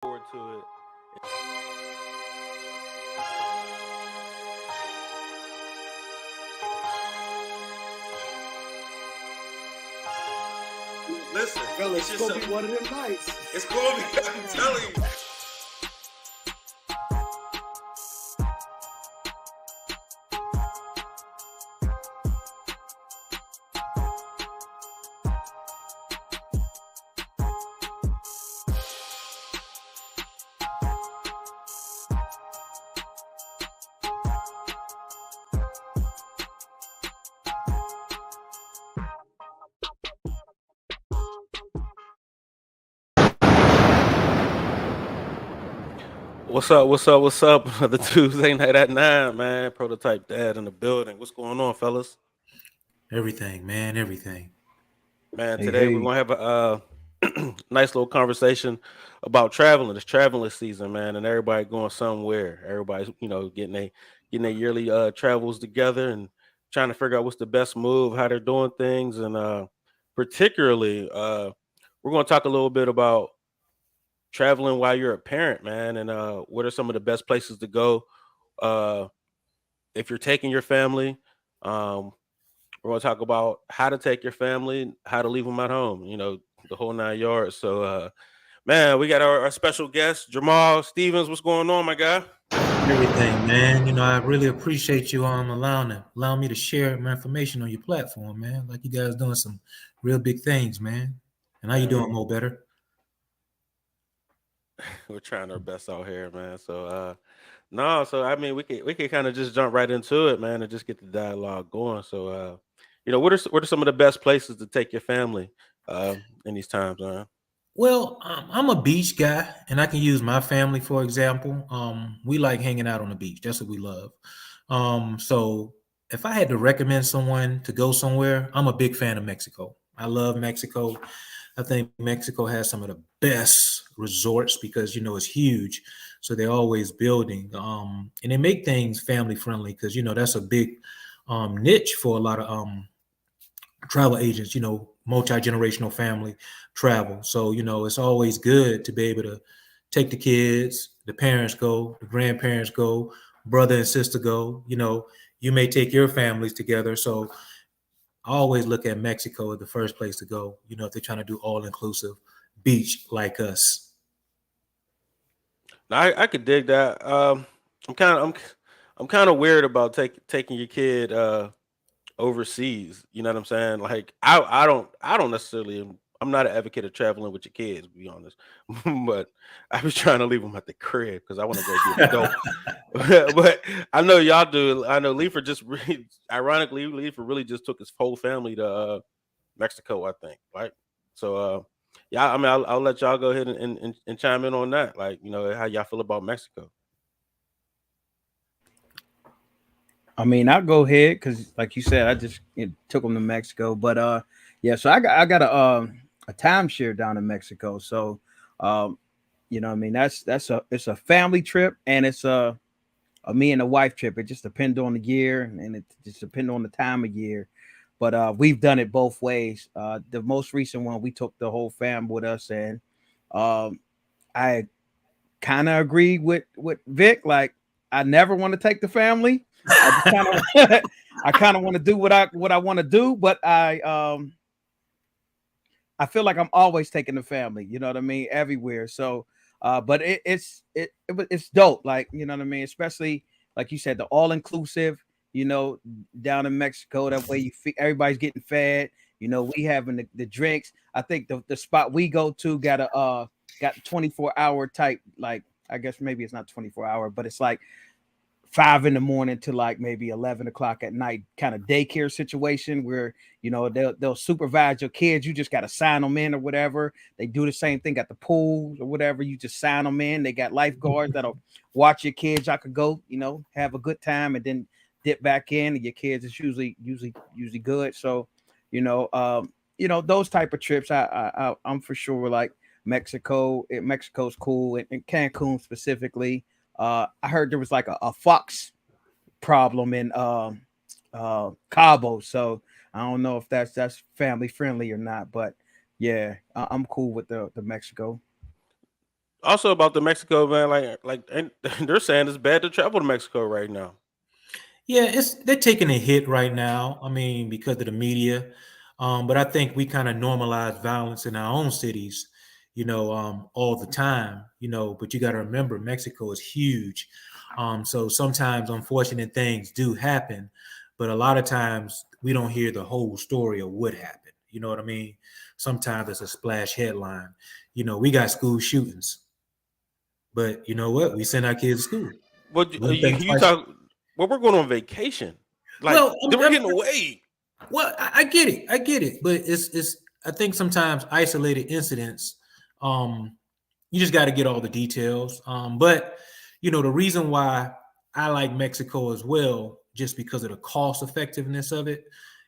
forward to it. Listen, Fellas, it's it's just gonna be one of them nights. it's gonna be. I'm telling you. What's up? What's up? What's up? The Tuesday night at 9, man. Prototype Dad in the building. What's going on, fellas? Everything, man, everything. Man, Hey, today we're hey. gonna have a nice little conversation about traveling. It's traveling season, man, and everybody going somewhere. Everybody's getting their yearly travels together and trying to figure out what's the best move, how they're doing things, and particularly we're gonna talk a little bit about traveling while you're a parent, man, and what are some of the best places to go uh, if you're taking your family. Um, we're going to talk about how to take your family, how to leave them at home, the whole 9 yards. So, man, we got our special guest, Jarmal Stevens. What's going on, my guy? Everything, man. I really appreciate you allowing me to share my information on your platform, man. Like you guys doing some real big things, man. And how you Man, doing, Mo Better? we're trying our best out here, man. So, no, so I mean, we could kind of just jump right into it, man, and just get the dialogue going. So, what are some of the best places to take your family in these times, man? Well, I'm a beach guy, and I can use my family for example. We like hanging out on the beach. That's what we love. So if I had to recommend someone to go somewhere, I'm a big fan of Mexico. I love Mexico. I think Mexico has some of the best resorts because it's huge, so they're always building, and they make things family friendly because that's a big niche for a lot of travel agents. Multi generational family travel, so it's always good to be able to take the kids, the parents go, the grandparents go, brother and sister go. You may take your families together, so I always look at Mexico as the first place to go, if they're trying to do all inclusive beach like us. Now, I could dig that. I'm kind of I'm kind of weird about taking your kid overseas. You know what I'm saying? Like I don't necessarily. I'm not an advocate of traveling with your kids, to be honest. But I was trying to leave them at the crib because I want to go be an adult. But I know y'all do. I know Leifer just ironically, Leifer really just took his whole family to Mexico, I think, right? So, yeah, I mean, I'll let y'all go ahead and chime in on that. Like, how y'all feel about Mexico? I mean, I'll go ahead because, like you said, I just took them to Mexico. But yeah, so I got a timeshare down in Mexico. So, um, I mean, it's a family trip and it's a me and the wife trip. It just depends on the year and it just depends on the time of year. But we've done it both ways. The most recent one, we took the whole fam with us, and um, I kind of agree with Vic. Like, I never want to take the family. I just kind of I kind of want to do what I want to do, but I feel like I'm always taking the family. You know what I mean? Everywhere. So, but it's dope. Like, you know what I mean? Especially like you said, the all inclusive. Down in Mexico. That way, everybody's getting fed. We having the drinks. I think the spot we go to got 24-hour type. Like, I guess maybe it's not 24-hour, but it's like 5 in the morning to like maybe 11 o'clock at night kind of daycare situation where they'll supervise your kids. You just got to sign them in or whatever. They do the same thing at the pools or whatever. You just sign them in. They got lifeguards that'll watch your kids. I could go have a good time and then dip back in, and your kids is usually good. So those type of trips I'm for sure like Mexico's cool, and Cancun specifically. I heard there was like a fox problem in Cabo, so I don't know if that's family friendly or not. But yeah, I'm cool with the Mexico. Also about the Mexico, man, and they're saying it's bad to travel to Mexico right now. Yeah, it's they're taking a hit right now. I mean, because of the media, but I think we kind of normalize violence in our own cities, all the time. But you got to remember, Mexico is huge, so sometimes unfortunate things do happen, but a lot of times we don't hear the whole story of what happened. You know what I mean? Sometimes it's a splash headline. We got school shootings, but you know what? We send our kids to school. But We don't you think you twice. talk. Well, we're going on vacation. Like Well, then we're getting away. well, I get it, but it's. I think sometimes isolated incidents, um, you just got to get all the details. But the reason why I like Mexico as well, just because of the cost effectiveness of it,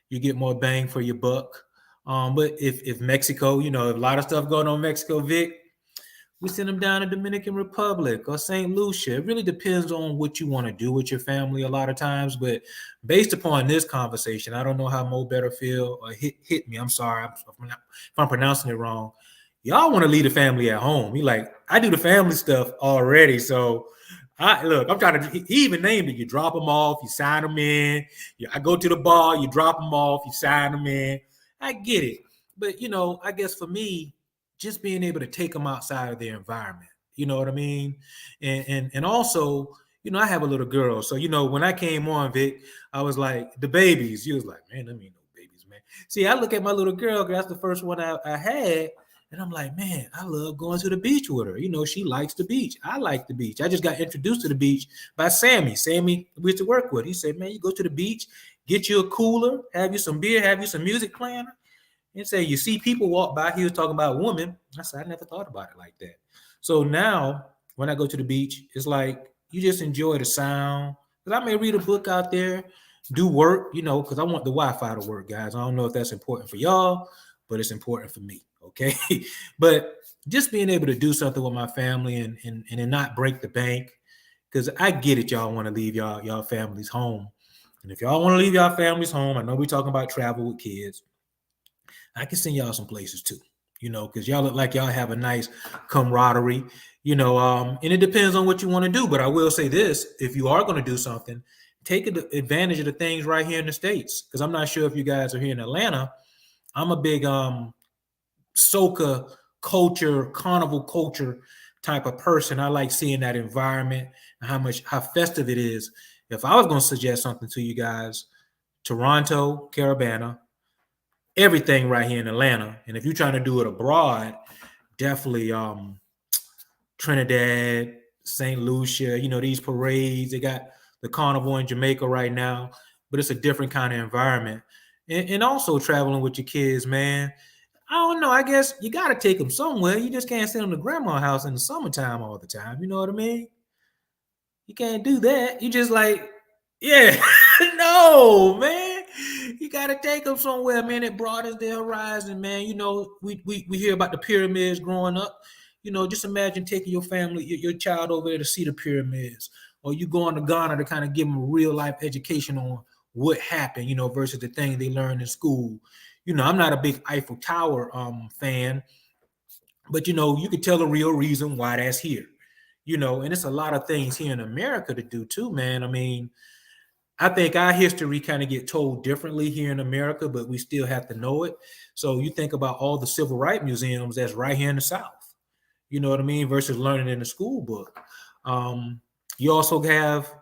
you get more bang for your buck. But if Mexico, if a lot of stuff going on in Mexico, Vic, we send them down to Dominican Republic or St. Lucia. It really depends on what you want to do with your family a lot of times. But based upon this conversation, I don't know how Mo better feel or hit me. I'm sorry if I'm pronouncing it wrong. Y'all want to leave the family at home. He like, I do the family stuff already. So I'm trying to, he even named it. You drop them off, you sign them in. I go to the bar, you drop them off, you sign them in. I get it. But, I guess for me, just being able to take them outside of their environment. You know what I mean? And also, I have a little girl. So, when I came on, Vic, I was like, the babies. You was like, man, I mean no babies, man. See, I look at my little girl, that's the first one I had. And I'm like, man, I love going to the beach with her. She likes the beach. I like the beach. I just got introduced to the beach by Sammy. Sammy, we used to work with. He said, man, you go to the beach, get you a cooler, have you some beer, have you some music playing, and say, you see people walk by. He was talking about women. I said, I never thought about it like that. So now when I go to the beach, it's like you just enjoy the sound. Because I may read a book out there, do work, because I want the Wi-Fi to work, guys. I don't know if that's important for y'all, but it's important for me. Okay. But just being able to do something with my family and not break the bank. Because I get it, y'all want to leave y'all families home. And if y'all want to leave y'all families home, I know we're talking about travel with kids. I can send y'all some places too, because y'all look like y'all have a nice camaraderie, and it depends on what you want to do. But I will say this: if you are going to do something, take advantage of the things right here in the States. Because I'm not sure if you guys are here in Atlanta. I'm a big soca culture, carnival culture type of person. I like seeing that environment and how festive it is. If I was going to suggest something to you guys, Toronto, Carabana, everything right here in Atlanta. And if you're trying to do it abroad, definitely Trinidad, St. Lucia, these parades. They got the carnival in Jamaica right now, but it's a different kind of environment. And also traveling with your kids, man. I don't know. I guess you got to take them somewhere. You just can't send them to grandma's house in the summertime all the time. You know what I mean? You can't do that. You just like, yeah, no, man. You gotta take them somewhere, man. It broadens their horizon, man. We hear about the pyramids growing up. Just imagine taking your family, your child over there to see the pyramids, or you going to Ghana to kind of give them a real life education on what happened, versus the thing they learned in school. I'm not a big Eiffel Tower fan, but you could tell the real reason why that's here. And it's a lot of things here in America to do too, man. I mean, I think our history kind of get told differently here in America, but we still have to know it. So you think about all the civil rights museums that's right here in the South. You know what I mean? Versus learning in the school book. You also have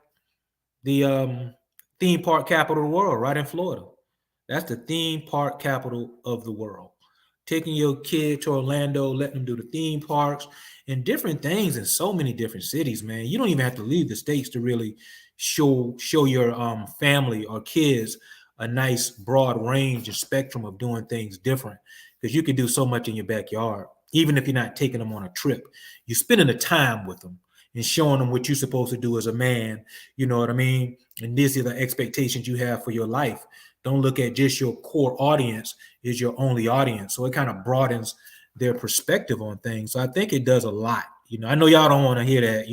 the theme park capital of the world right in Florida. That's the theme park capital of the world. Taking your kid to Orlando, letting them do the theme parks and different things in so many different cities, man. You don't even have to leave the states to really show your family or kids a nice broad range and spectrum of doing things different, because you can do so much in your backyard. Even if you're not taking them on a trip, you're spending the time with them and showing them what you're supposed to do as a man. You know what I mean? And these are the expectations you have for your life. Don't look at just your core audience is your only audience. So it kind of broadens their perspective on things. So I think it does a lot. I know y'all don't want to hear that,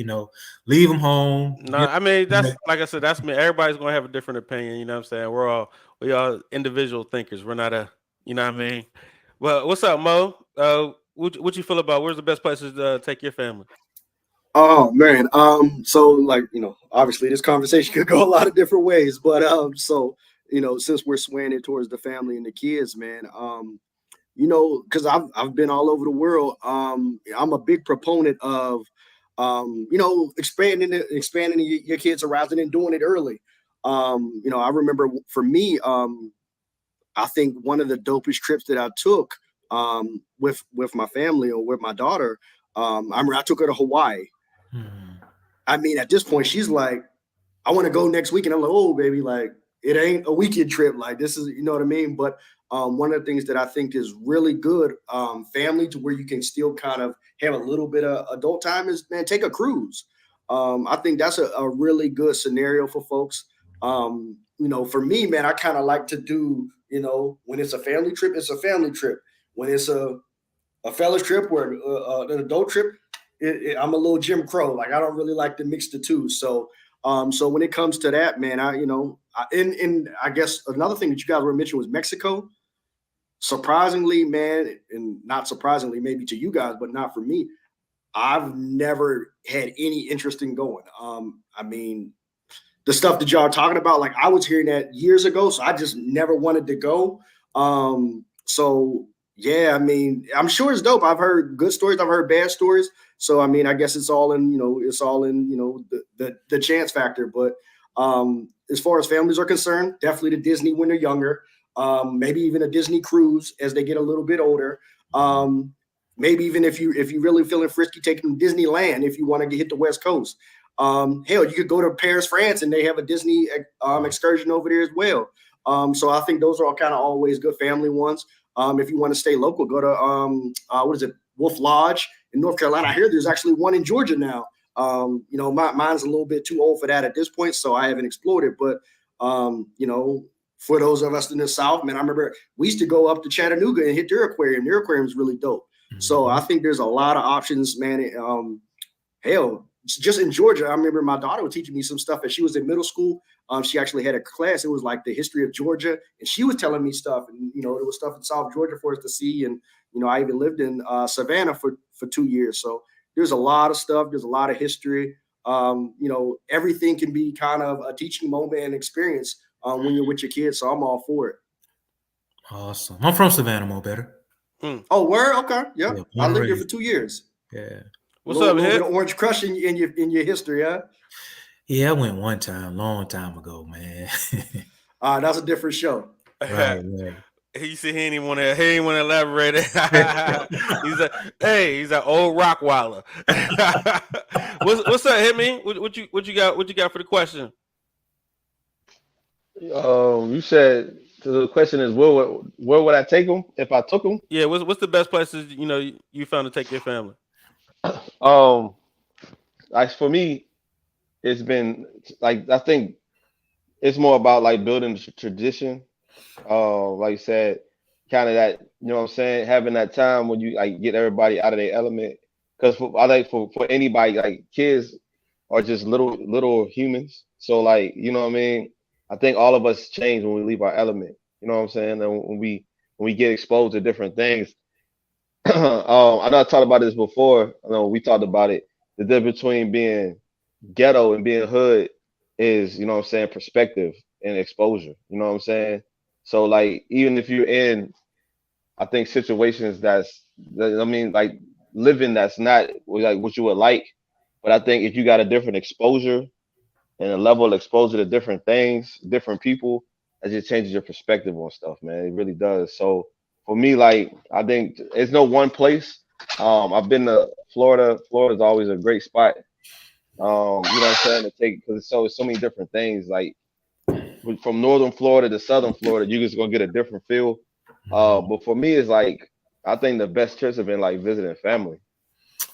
leave them home. No, I mean that's like I said, that's me. Everybody's gonna have a different opinion. You know what I'm saying? We all individual thinkers. We're not a, you know what I mean. Well, what's up, Mo? what you feel about? Where's the best places to take your family? Oh man. So like, obviously this conversation could go a lot of different ways, but so since we're swaying it towards the family and the kids, man, because I've been all over the world. I'm a big proponent of expanding your kids' horizon and doing it early. I remember for me, I think one of the dopest trips that I took with my family or with my daughter, I remember I took her to Hawaii. Hmm. I mean, at this point, she's like, I want to go next week. And I'm like, oh, baby, like, it ain't a weekend trip. Like, this is, you know what I mean? But one of the things that I think is really good, family, to where you can still kind of have a little bit of adult time, is, man, take a cruise. I think that's a really good scenario for folks. For me, man, I kind of like to do, when it's a family trip, it's a family trip. When it's a fellas trip or an adult trip, I'm a little Jim Crow. Like, I don't really like to mix the two. So when it comes to that, man, and I guess another thing that you guys were mentioning was Mexico. Surprisingly, man, and not surprisingly, maybe to you guys, but not for me, I've never had any interest in going. I mean, the stuff that y'all are talking about, like, I was hearing that years ago, so I just never wanted to go. So yeah, I mean, I'm sure it's dope. I've heard good stories, I've heard bad stories. So I mean, I guess it's all in the chance factor. But as far as families are concerned, definitely the Disney when they're younger. Maybe even a Disney cruise as they get a little bit older. Maybe even if you really feeling frisky, take them to Disneyland if you want to hit the West Coast. Hell, you could go to Paris, France, and they have a Disney excursion over there as well. So I think those are all kind of always good family ones. If you want to stay local, go to what is it, Wolf Lodge in North Carolina. I hear there's actually one in Georgia now. Mine's a little bit too old for that at this point, so I haven't explored it. But for those of us in the South, man, I remember we used to go up to Chattanooga and hit their aquarium. Their aquarium is really dope. So I think there's a lot of options, man. Hell, just in Georgia, I remember my daughter was teaching me some stuff as she was in middle school. She actually had a class. It was like the history of Georgia, and she was telling me stuff. And there was stuff in South Georgia for us to see. And I even lived in Savannah for 2 years. So there's a lot of stuff. There's a lot of history. Everything can be kind of a teaching moment and experience when you're with your kids. So I'm all for it. Awesome. I'm from Savannah, Mo Better. Oh, word? Okay. Yep. Yeah, I born and lived there for raised. 2 years. Yeah. What's up, Little bit Hit? of Orange Crush in your history, huh? Yeah, I went one time, long time ago, man. That's a different show. Right, right. He said he ain't want to elaborate. He's an old Rockwaller. what's up, Hit me? What you got for the question? You said so the question is where would I take them if I took them? Yeah, what's the best places you found to take your family? Um, like for me, it's been like I think it's more about like building the tradition. Like you said, kind of that what I'm saying, having that time when you like get everybody out of their element. Because I think for anybody like kids are just little humans. So like what I mean. I think all of us change when we leave our element. You know what I'm saying? And when we get exposed to different things. I know I talked about this before. I know we talked about it. The difference between being ghetto and being hood is, what I'm saying, perspective and exposure. You know what I'm saying? So like even if you're in, I think situations I mean, like living that's not like what you would like, but I think if you got a different exposure and a level of exposure to different things, different people, it just changes your perspective on stuff, man. It really does. So for me, like I think there's no one place. I've been to Florida. Florida's always a great spot. You know what I'm saying, to take because it's so many different things. Like from northern Florida to southern Florida, you just gonna get a different feel. But for me, it's like I think the best trips have been like visiting family.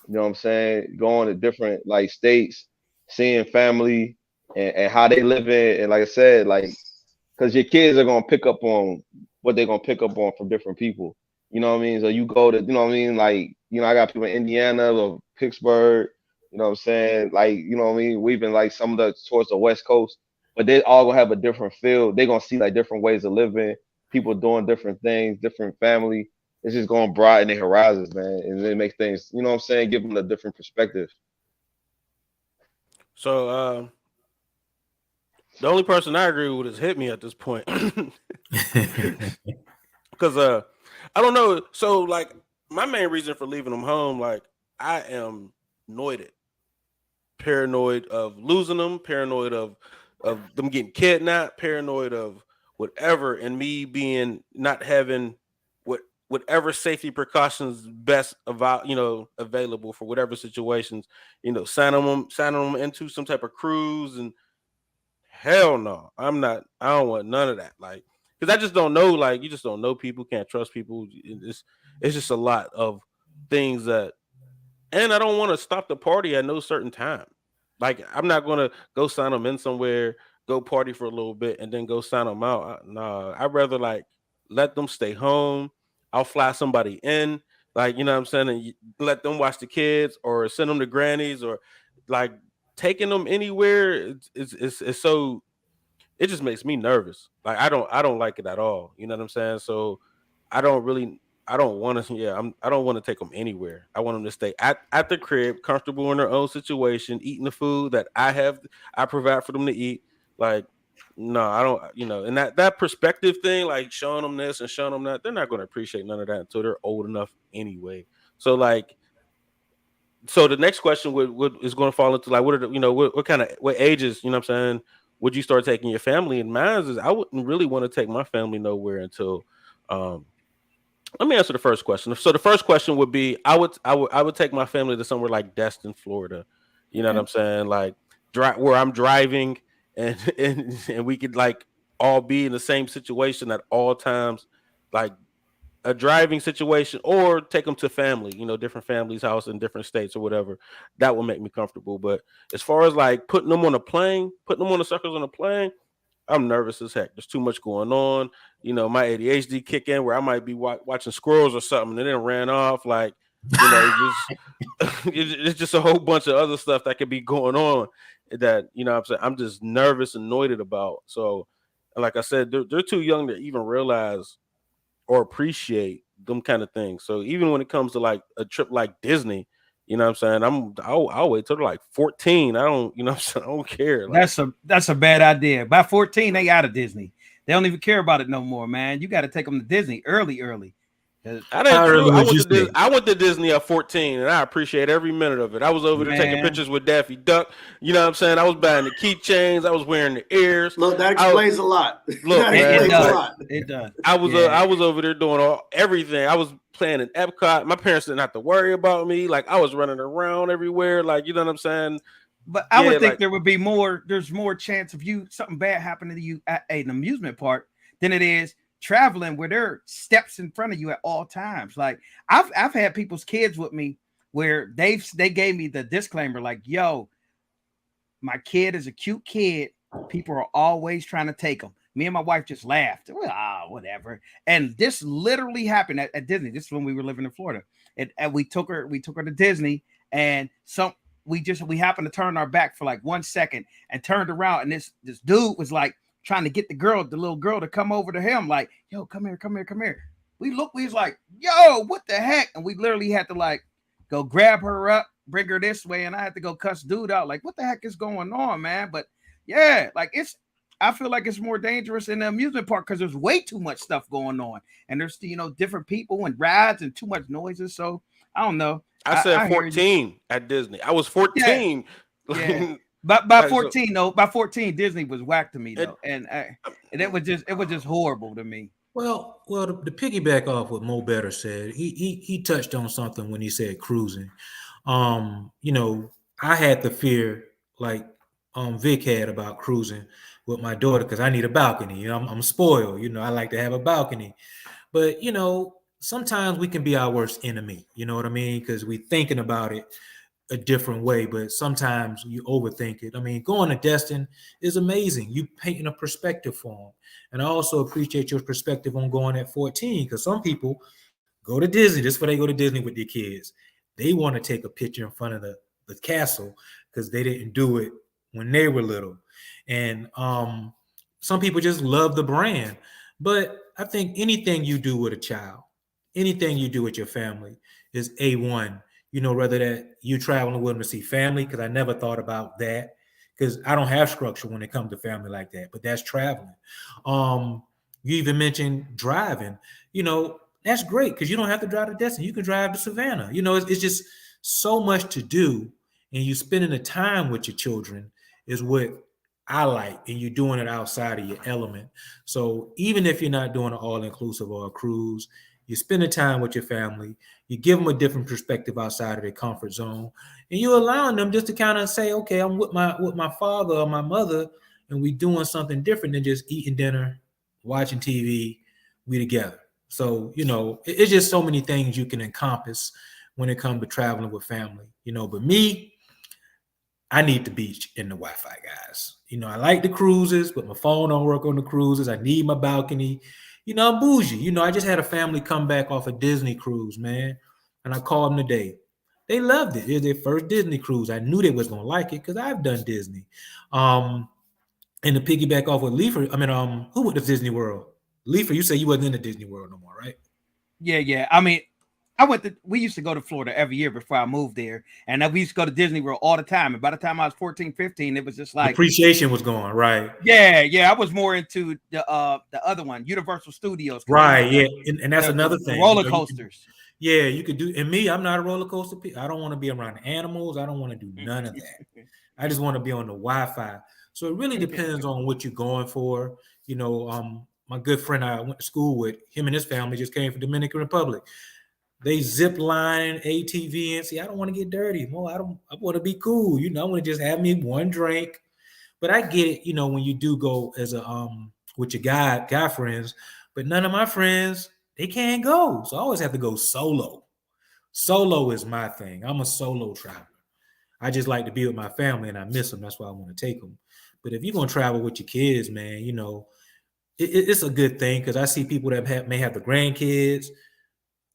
You know what I'm saying? Going to different like states, seeing family and how they live in. And like I said, like because your kids are gonna pick up on what they're gonna pick up on from different people. You know what I mean? So you go to, what I mean? Like, I got people in Indiana or Pittsburgh, you know what I'm saying? Like, you know what I mean? We've been like some of the towards the West Coast, but they all gonna have a different feel. They're gonna see like different ways of living, people doing different things, different family. it's just going to broaden their horizons, man, and it makes things, you know what I'm saying, give them a different perspective. So the only person I agree with is hit me at this point. Because I don't know. So like my main reason for leaving them home, like I am noided, paranoid of losing them, paranoid of them getting kidnapped, paranoid of whatever, and me being not having whatever safety precautions best about available for whatever situations, signing them into some type of cruise and hell no, I'm not. I don't want none of that. Like, because I just don't know. Like, you just don't know people. Can't trust people. It's just a lot of things that, and I don't want to stop the party at no certain time. Like, I'm not gonna go sign them in somewhere, go party for a little bit, and then go sign them out. Nah, I'd rather like let them stay home. I'll fly somebody in, like you know what I'm saying, and let them watch the kids or send them to grannies or like taking them anywhere. It's so it just makes me nervous. Like I don't like it at all. You know what I'm saying? So I don't really I don't want to I don't want to take them anywhere. I want them to stay at the crib, comfortable in their own situation, eating the food that I provide for them to eat. Like no, I don't and that perspective thing, like showing them this and showing them that, they're not going to appreciate none of that until they're old enough anyway. So like so the next question would is going to fall into like what are the what kind of what ages what I'm saying would you start taking your family? And mine is I wouldn't really want to take my family nowhere until um let me answer the first question. So the first question would be I would take my family to somewhere like Destin, Florida. You know what Okay. I'm saying? Like drive where I'm driving and and we could like all be in the same situation at all times. Like a driving situation or take them to family, different families' house in different states or whatever. That will make me comfortable. But as far as like putting them on a plane, putting them on the suckers on a plane, I'm nervous as heck. There's too much going on. My ADHD kick in where I might be watching squirrels or something and then ran off. Like, just it's just a whole bunch of other stuff that could be going on that what I'm saying I'm just nervous and annoyed about. So, like I said, they're too young to even realize or appreciate them kind of things. So even when it comes to like a trip like Disney, what I'm saying, I'll wait till they're like 14. I don't, what I'm saying, I don't care. Like That's a bad idea. By 14, they out of Disney. They don't even care about it no more, man. You got to take them to Disney early, early. 'Cause, that ain't How true. early would you say? I went to Disney at 14 and I appreciate every minute of it. I was over there taking man, pictures with Daffy Duck. You know what I'm saying? I was buying the keychains, I was wearing the ears. Look, that I explains a lot. look, That it man, explains a like does. lot. It does. I was Yeah. I was over there doing everything. I was playing in Epcot. My parents didn't have to worry about me. Like I was running around everywhere. Like you know what I'm saying? But I Yeah, would think like there would be more. There's more chance of you something bad happening to you at an amusement park than it is traveling where there are steps in front of you at all times. Like I've had people's kids with me where they gave me the disclaimer like, "Yo, my kid is a cute kid. People are always trying to take them." Me and my wife just laughed. Well, whatever. And this literally happened at Disney. This is when we were living in Florida. And we took her to Disney, and we happened to turn our back for like 1 second and turned around, and this dude was like trying to get the little girl to come over to him, like, "Yo, come here, come here, come here." We was like, "Yo, what the heck?" And we literally had to like go grab her up, bring her this way, and I had to go cuss dude out, like, "What the heck is going on, man?" But yeah, like I feel like it's more dangerous in the amusement park because there's way too much stuff going on, and there's different people and rides and too much noises. So I don't know. I said I hear you. 14 at Disney. I was Yeah, 14. yeah. But by So 14, though, by 14, Disney was whack to me it, though, and it was just horrible to me. Well, to piggyback off what Mo Better said, he touched on something when he said cruising. You know, I had the fear like Vic had about cruising with my daughter because I need a balcony. I'm spoiled. I like to have a balcony, but sometimes we can be our worst enemy. You know what I mean? Because we thinking about it a different way, but sometimes you overthink it. I mean, going to Destin is amazing. You painting a perspective for them. And I also appreciate your perspective on going at 14, because some people go to Disney. This is where they go to Disney with their kids. They want to take a picture in front of the castle because they didn't do it when they were little. And some people just love the brand. But I think anything you do with a child, anything you do with your family is A1. Whether that you traveling with them to see family, because I never thought about that, because I don't have structure when it comes to family like that, but that's traveling. You even mentioned driving, that's great because you don't have to drive to Destin. You can drive to Savannah. It's just so much to do, and you spending the time with your children is what I like, and you're doing it outside of your element. So even if you're not doing an all-inclusive or a cruise, you're spending time with your family, you give them a different perspective outside of their comfort zone, and you're allowing them just to kind of say, okay, I'm with my father or my mother, and we doing something different than just eating dinner, watching TV, we together. So, it's just so many things you can encompass when it comes to traveling with family, but me, I need the beach and the Wi-Fi, guys. I like the cruises, but my phone don't work on the cruises. I need my balcony. I'm bougie. I just had a family come back off a Disney cruise, man. And I called them today. They loved it. It was their first Disney cruise. I knew they was gonna like it because I've done Disney. And to piggyback off with Leifer, who went to Disney World? Leifer, you said you wasn't in the Disney World no more, right? Yeah. We used to go to Florida every year before I moved there. And we used to go to Disney World all the time. And by the time I was 14, 15, it was just like appreciation was gone, right? Yeah. I was more into the other one, Universal Studios. Right, yeah. And that's another thing. The roller coasters. You could do, and me, I'm not a roller coaster. I don't want to be around animals. I don't want to do none of that. I just want to be on the Wi-Fi. So it really depends on what you're going for. My good friend I went to school with, him and his family just came from Dominican Republic. They zip line, ATV, and see, I don't want to get dirty. More, I want to be cool. I want to just have me one drink. But I get it, when you do go as a with your guy friends, but none of my friends, they can't go. So I always have to go solo. Solo is my thing. I'm a solo traveler. I just like to be with my family and I miss them. That's why I want to take them. But if you're going to travel with your kids, man, it's a good thing because I see people that may have the grandkids,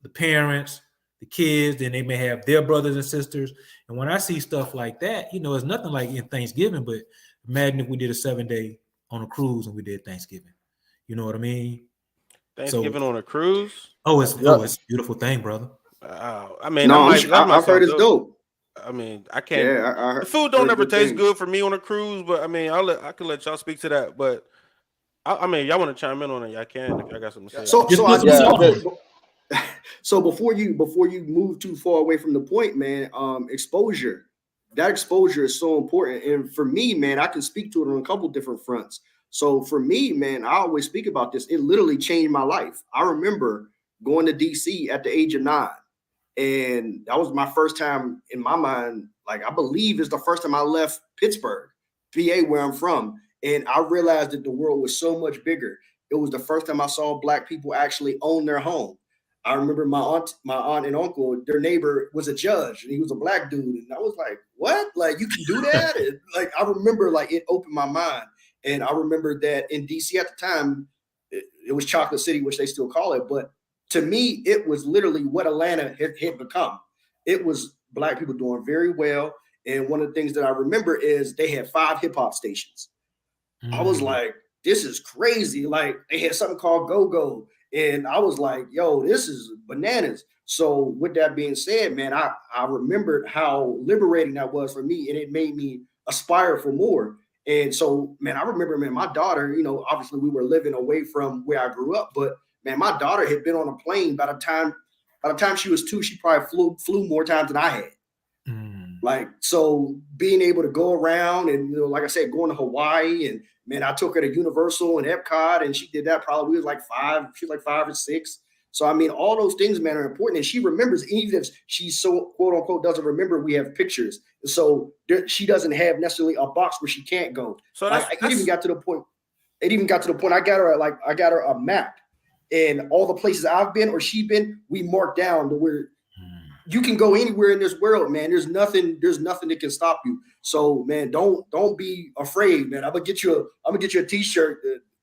the parents, the kids, then they may have their brothers and sisters. And when I see stuff like that, it's nothing like in Thanksgiving, but imagine if we did a 7-day on a cruise and we did Thanksgiving. You know what I mean? Thanksgiving on a cruise. It's a beautiful thing, brother. I mean, No, that might I've heard sound it's dope. I mean, I can't. Yeah, the food don't ever taste things. good for me on a cruise, but I mean, I can let y'all speak to that. But I mean, y'all want to chime in on it? Y'all can if y'all got something to say. So before you move too far away from the point, man, exposure. That exposure is so important, and for me, man, I can speak to it on a couple different fronts. So for me, man, I always speak about this. It literally changed my life. I remember going to DC at the age of 9. And that was my first time in my mind. Like, I believe it's the first time I left Pittsburgh, PA, where I'm from. And I realized that the world was so much bigger. It was the first time I saw Black people actually own their home. I remember my aunt and uncle, their neighbor was a judge and he was a Black dude. And I was like, what? Like, you can do that? And, like, I remember, like, it opened my mind. And I remember that in DC at the time, it was Chocolate City, which they still call it. But to me, it was literally what Atlanta had become. It was Black people doing very well. And one of the things that I remember is they had 5 hip hop stations. I was like, this is crazy. Like, they had something called Go-Go. And I was like, yo, this is bananas. So with that being said, man, I remembered how liberating that was for me. And it made me aspire for more. And so, man, I remember, man, my daughter, obviously we were living away from where I grew up, but man, my daughter had been on a plane by the time she was 2, she probably flew more times than I had. Like, so being able to go around and, like I said, going to Hawaii, and man, I took her to Universal and Epcot, and she did that probably was like 5. She was like 5 or 6. So, I mean, all those things, man, are important. And she remembers, even if she so quote unquote doesn't remember, we have pictures. So she doesn't have necessarily a box where she can't go. So it even got to the point. I got her a map, and all the places I've been or she been, we marked down to where you can go anywhere in this world, man. There's nothing that can stop you. So, man, don't be afraid, man. I'm gonna get you a t-shirt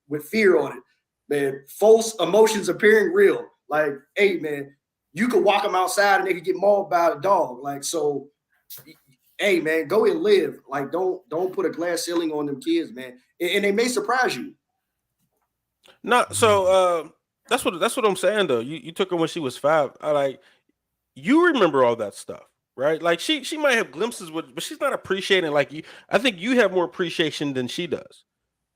with fear on it, man. False emotions appearing real. Like, hey, man, you could walk them outside and they could get mauled by a dog. Like, so, hey, man, go and live. Like, don't put a glass ceiling on them kids, man. And they may surprise you. No, so That's what I'm saying though. You took her when she was 5. I like you remember all that stuff, right? Like she might have glimpses with, but she's not appreciating like you. I think you have more appreciation than she does.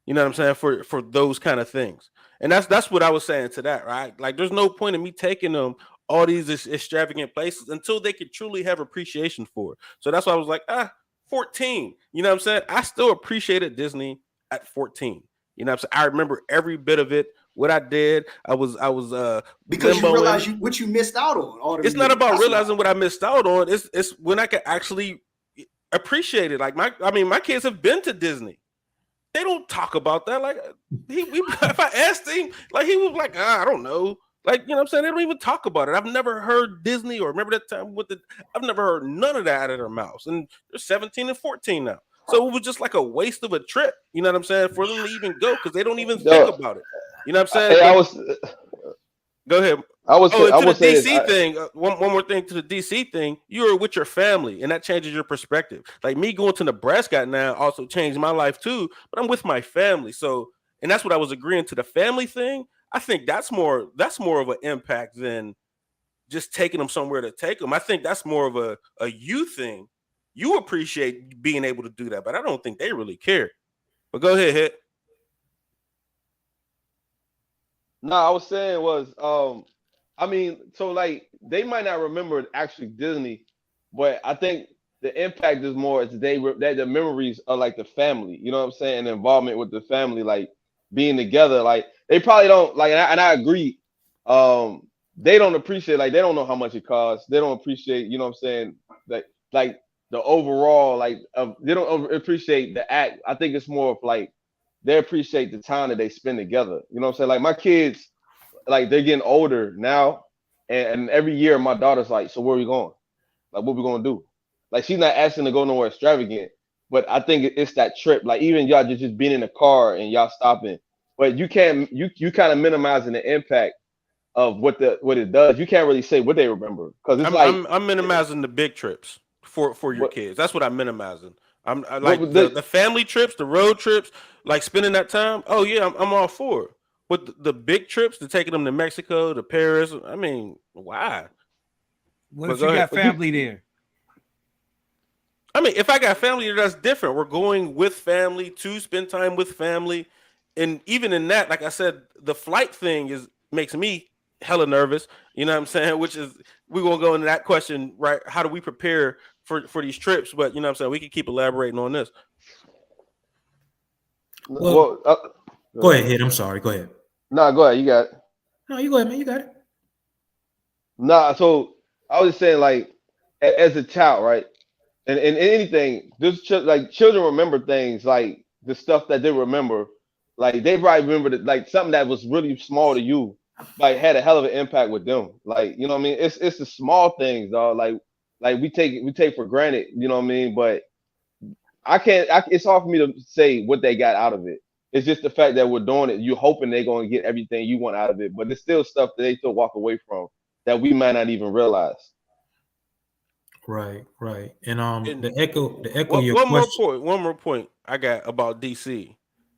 You know what I'm saying for those kind of things, and that's what I was saying to that, right? Like, there's no point in me taking them all these extravagant places until they could truly have appreciation for it. So that's why I was like, 14. You know what I'm saying? I still appreciated Disney at 14. You know what I'm saying? I remember every bit of it. What I did, I was because you limboing. realize what you missed out on. All It's not about realizing what I missed out on. It's when I can actually appreciate it. Like my kids have been to Disney. They don't talk about that. Like if I asked him, like he was like, I don't know. Like, you know what I'm saying? They don't even talk about it. I've never heard Disney or remember that time I've never heard none of that out of their mouths. And they're 17 and 14 now. So it was just like a waste of a trip, you know what I'm saying, for them to even go because they don't even think about it. You know what I'm saying? Hey, Go ahead. I was to I the would say DC thing. One more thing to the DC thing. You are with your family, and that changes your perspective. Like me going to Nebraska now also changed my life too. But I'm with my family, so and that's what I was agreeing to the family thing. I think that's more of an impact than just taking them somewhere to take them. I think that's more of a you thing. You appreciate being able to do that, but I don't think they really care. But go ahead, hit. No, I was saying was, I mean, so like they might not remember actually Disney, but I think the impact is more is that the memories are like the family, you know what I'm saying, the involvement with the family, like being together. Like they probably don't like, and I agree. They don't appreciate, like they don't know how much it costs. They don't appreciate, you know what I'm saying, like the overall, like they don't appreciate the act. I think it's more of like they appreciate the time that they spend together. You know what I'm saying? Like my kids, like they're getting older now, and every year my daughter's like, "So where are we going? Like what we gonna do?" Like she's not asking to go nowhere extravagant, but I think it's that trip. Like even y'all just being in the car and y'all stopping, but you can't you kind of minimizing the impact of what it does. You can't really say what they remember because it's like I'm minimizing the big trips for your what kids. That's what I'm minimizing. I what like the family trips, the road trips, like spending that time. Oh yeah, I'm all for it. But the big trips, to taking them to Mexico, to Paris. I mean, why? What But if go you ahead. got family there? I mean, if I got family, that's different. We're going with family to spend time with family, and even in that, like I said, the flight thing makes me hella nervous. You know what I'm saying? Which is we're gonna go into that question, right? How do we prepare for these trips? But you know what I'm saying? We can keep elaborating on this. Well, well. go ahead, hit. I'm sorry. Go ahead. No, go ahead. You got it. No, you go ahead, man. You got it. Nah, so I was saying like as a child, right? And anything, like children remember things like the stuff that they remember. Like they probably remember that like something that was really small to you, like had a hell of an impact with them. Like, you know what I mean? It's the small things, dog. Like we take for granted, you know what I mean? But it's hard for me to say what they got out of it. It's just the fact that we're doing it. You're hoping they're going to get everything you want out of it, but it's still stuff that they still walk away from that we might not even realize. Right, right. And And the echo what your question. one more point I got about DC.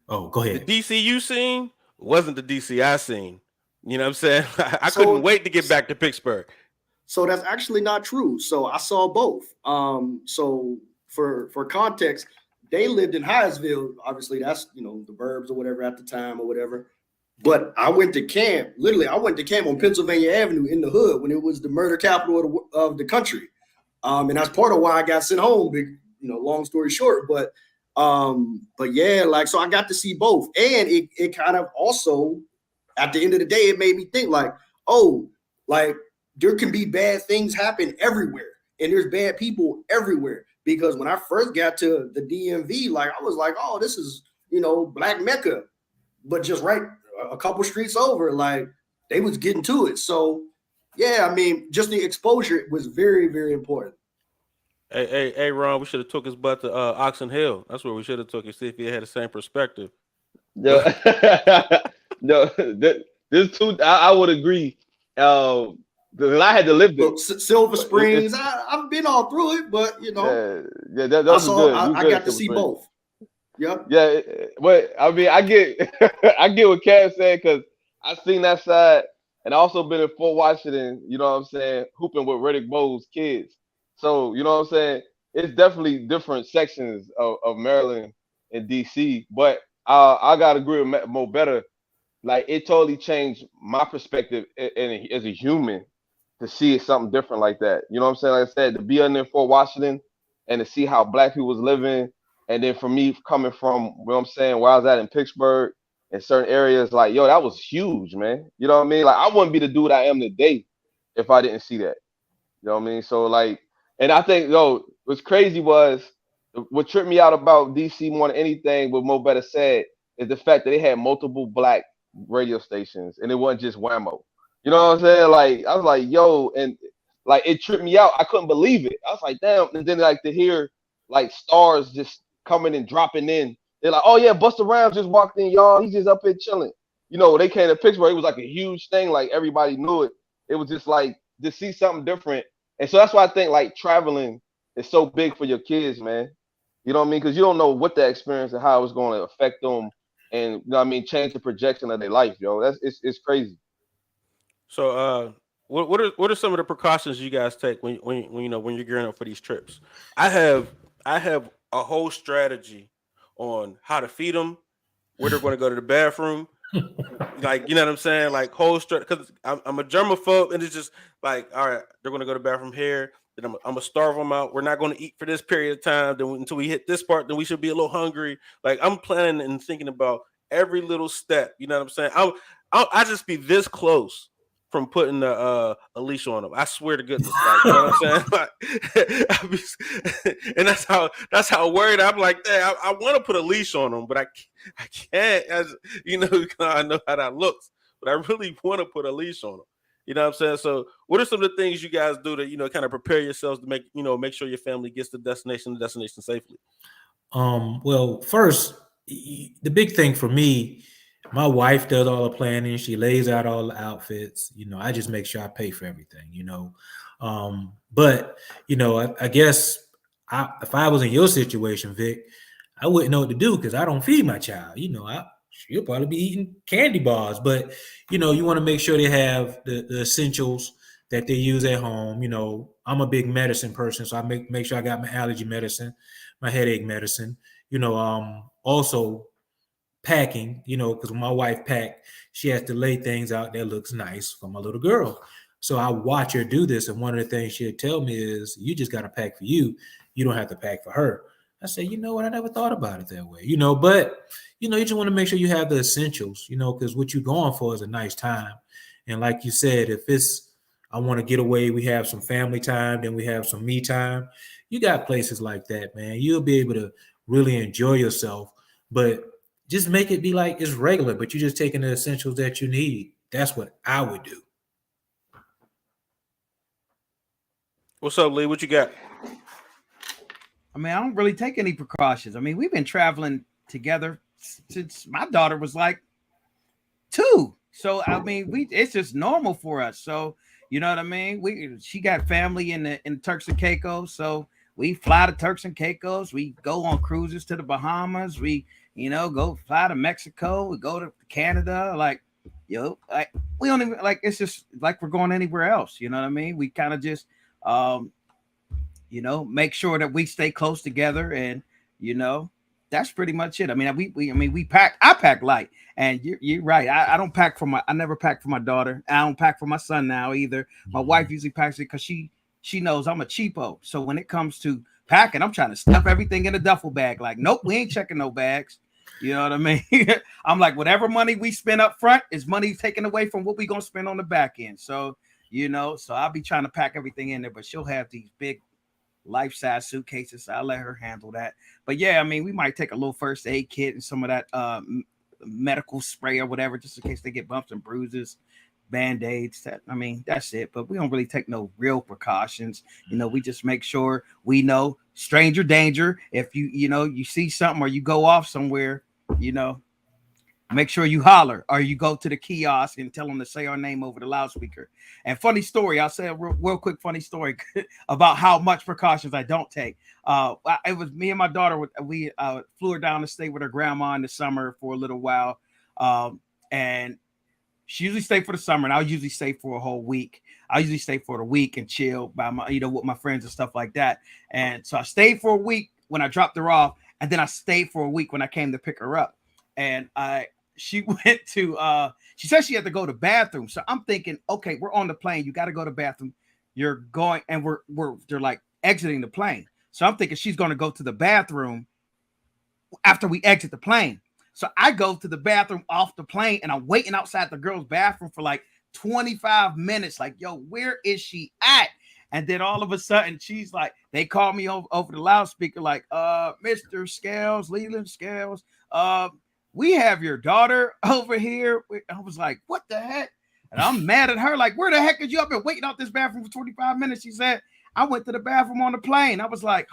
Oh, go The ahead. DC you seen wasn't the DC I seen. You know what I'm saying? I couldn't So wait to get back to Pittsburgh. so that's actually not true. So I saw both. So for context, they lived in Hyattsville. Obviously, that's the burbs or whatever at the time or whatever. But I went to camp. Literally, I went to camp on Pennsylvania Avenue in the hood when it was the murder capital of the country. And that's part of why I got sent home. Big, long story short. But yeah, like so I got to see both, and it kind of also at the end of the day it made me think like, oh, like there can be bad things happen everywhere, and there's bad people everywhere. Because when I first got to the DMV, like I was like, oh, this is Black Mecca, but just right a couple streets over, like they was getting to it. So yeah, I mean, just the exposure was very, very important. Hey, Ron, we should have took his butt to Oxon Hill. That's where we should have took it. See if he had the same perspective. No, no, this two, I would agree. Because I had to live there. Look, Silver It's Springs, I've been all through it, but yeah, I those are saw, good. You I good got at to Silver see Spring. both. Yep. Yeah, but I mean, I get, I get what Cam said because I seen that side, and I also been in Fort Washington. You know what I'm saying? Hooping with Riddick Bowe's kids. So you know what I'm saying? It's definitely different sections of Maryland and DC. But I gotta agree with Mo better. Like it totally changed my perspective as a human to see something different like that. You know what I'm saying? Like I said, to be in there Fort Washington and to see how black people was living, and then for me coming from, you know what I'm saying, where I was at in Pittsburgh and certain areas, like yo, that was huge, man. You know what I mean? Like I wouldn't be the dude I am today if I didn't see that. You know what I mean? So like, and I think yo, what's crazy was what tripped me out about DC more than anything. What Mo Better said is the fact that they had multiple black radio stations and it wasn't just Whammo. You know what I'm saying? Like I was like, yo, and like it tripped me out. I couldn't believe it. I was like, damn. And then like to hear like stars just coming and dropping in. They're like, oh yeah, Busta Rhymes just walked in, y'all. He's just up here chilling. You know, they came to Pittsburgh. It was like a huge thing. Like everybody knew it. It was just like to see something different. And so that's why I think like traveling is so big for your kids, man. You know what I mean? Because you don't know what that experience and how it's going to affect them, and you know what I mean, change the projection of their life, yo. That's it's crazy. So, what are some of the precautions you guys take when you know when you're gearing up for these trips? I have I have a whole strategy on how to feed them, where they're going to go to the bathroom, like you know what I'm saying, like whole straight because I'm a germaphobe, and it's just like all right, they're gonna go to the bathroom here. Then I'm gonna starve them out. We're not gonna eat for this period of time. Then until we hit this part, then we should be a little hungry. Like I'm planning and thinking about every little step. You know what I'm saying? I just be this close from putting a leash on them. I swear to goodness, like you know what I'm saying. Like, and that's how worried I'm. Like, damn, I want to put a leash on them, but I can't. You know, I know how that looks, but I really want to put a leash on them. You know what I'm saying? So, what are some of the things you guys do to kind of prepare yourselves to make sure your family gets to the destination safely? Well, first, the big thing for me, my wife does all the planning. She lays out all the outfits. I just make sure I pay for everything. But I guess if I was in your situation, Vic, I wouldn't know what to do because I don't feed my child. She'll probably be eating candy bars. But you want to make sure they have the essentials that they use at home. I'm a big medicine person, so I make sure I got my allergy medicine, my headache medicine. Also packing, because when my wife pack, she has to lay things out that looks nice for my little girl. So I watch her do this, and one of the things she'll tell me is, "You just got to pack for you. You don't have to pack for her." I say, you know what? I never thought about it that way. But you just want to make sure you have the essentials. Because what you're going for is a nice time, and like you said, if it's I want to get away, we have some family time, then we have some me time. You got places like that, man. You'll be able to really enjoy yourself, but just make it be like it's regular, but you're just taking the essentials that you need. That's what I would do. What's up, Lee? What you got? I mean, I don't really take any precautions. I mean, we've been traveling together since my daughter was like 2. So I mean, it's just normal for us. So you know what I mean? She got family in Turks and Caicos, so we fly to Turks and Caicos. We go on cruises to the Bahamas. We go fly to Mexico. We go to Canada. Like like we don't even like. It's just like we're going anywhere else. You know what I mean? We kind of just um make sure that we stay close together, and that's pretty much it. I mean, we pack. I pack light, and you're right. I don't pack for I never pack for my daughter. I don't pack for my son now either. My wife usually packs it because she knows I'm a cheapo. So when it comes to packing, I'm trying to stuff everything in a duffel bag. Like, nope, we ain't checking no bags. You know what I mean? I'm like, whatever money we spend up front is money taken away from what we gonna spend on the back end. So so I'll be trying to pack everything in there, but she'll have these big life-size suitcases. So I'll let her handle that. But yeah, I mean, we might take a little first aid kit and some of that medical spray or whatever, just in case they get bumps and bruises, band-aids. That's it. But we don't really take no real precautions. We just make sure we know stranger danger. If you see something or you go off somewhere, make sure you holler or you go to the kiosk and tell them to say our name over the loudspeaker. And funny story, I'll say a real quick funny story about how much precautions I don't take. It was me and my daughter. We flew her down to stay with her grandma in the summer for a little while, and She usually stay for the summer, and I'll usually stay for a whole week. I usually stay for the week and chill by my, with my friends and stuff like that. And so I stayed for a week when I dropped her off, and then I stayed for a week when I came to pick her up. And she went to she said she had to go to the bathroom. So I'm thinking, okay, we're on the plane. You got to go to the bathroom. You're going, and they're like exiting the plane. So I'm thinking she's going to go to the bathroom after we exit the plane. So I go to the bathroom off the plane, and I'm waiting outside the girl's bathroom for like 25 minutes. Like, yo, where is she at? And then all of a sudden, she's like, they call me over the loudspeaker, like, Mr. Scales, Leland Scales, we have your daughter over here. I was like, what the heck? And I'm mad at her, like, where the heck is you? I've been waiting out this bathroom for 25 minutes. She said, I went to the bathroom on the plane. I was like,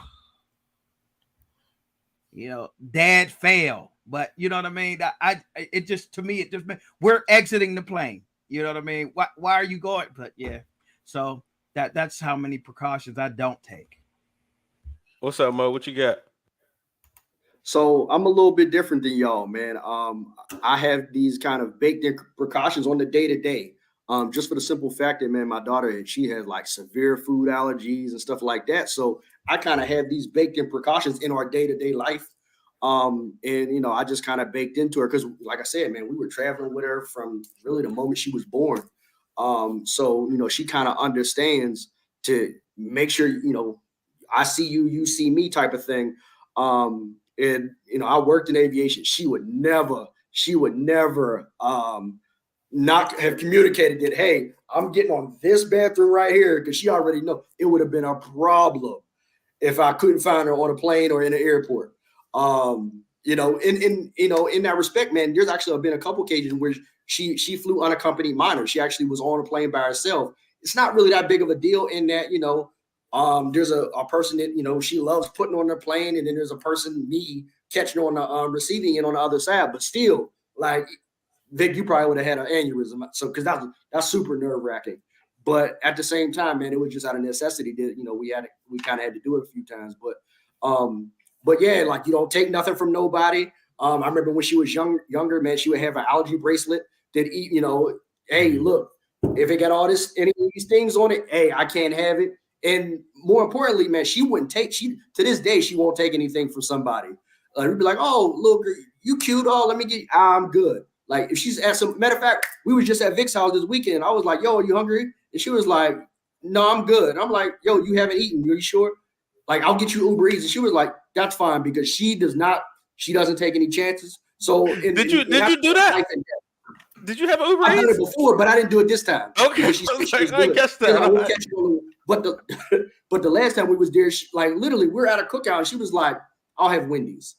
dad fail. But you know what I mean? It just, to me, it just meant we're exiting the plane. You know what I mean? Why are you going? But yeah, so that's how many precautions I don't take. What's up, Mo? What you got? So I'm a little bit different than y'all, man. I have these kind of baked in precautions on the day to day. Just for the simple fact that, man, my daughter, she has like severe food allergies and stuff like that. So I kind of have these baked in precautions in our day to day life. And I just kind of baked into her because, like I said, man, we were traveling with her from really the moment she was born. So she kind of understands to make sure, I see you, you see me type of thing. And I worked in aviation. She would never not have communicated that, hey, I'm getting on this bathroom right here, because she already know it would have been a problem if I couldn't find her on a plane or in an airport. In that respect, man, there's actually been a couple occasions where she flew unaccompanied minor. She actually was on a plane by herself. It's not really that big of a deal in that, there's a person that, she loves putting on the plane, and then there's a person, me, catching on the receiving end on the other side. But still, like, Vic, you probably would have had an aneurysm. So, because that's super nerve wracking. But at the same time, man, it was just out of necessity that we kind of had to do it a few times. But yeah, like, you don't take nothing from nobody. I remember when she was younger, man, she would have an allergy bracelet that hey, look, if it got any of these things on it, hey, I can't have it. And more importantly, man, she to this day, she won't take anything from somebody. We'd be like, oh, look, you cute. Oh, let me I'm good. Like, if she's at matter of fact, we were just at Vic's house this weekend. I was like, yo, are you hungry? And she was like, no, I'm good. And I'm like, yo, you haven't eaten. Are you sure? Like, I'll get you Uber Eats. And she was like, that's fine, because she doesn't take any chances. So did you do that? Did you have an Uber Eats? I've done it before, but I didn't do it this time. Okay, I guess that. I won't catch you. But the last time we was there, like, literally, we're at a cookout, and she was like, I'll have Wendy's.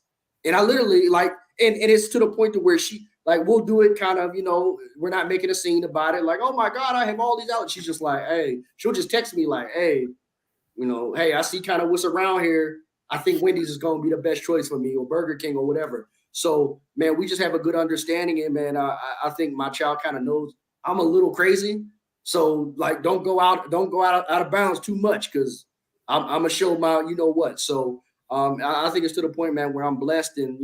And I literally, like, and it's to the point to where she, like, we'll do it kind of, we're not making a scene about it. Like, oh my God, I have all these out. She's just like, hey, she'll just text me like, hey, hey, I see kind of what's around here. I think Wendy's is going to be the best choice for me, or Burger King, or whatever. So, man, we just have a good understanding. And, man, I think my child kind of knows I'm a little crazy. So, like, don't go out of bounds too much, because I'm going to show my what. So I think it's to the point, man, where I'm blessed, and,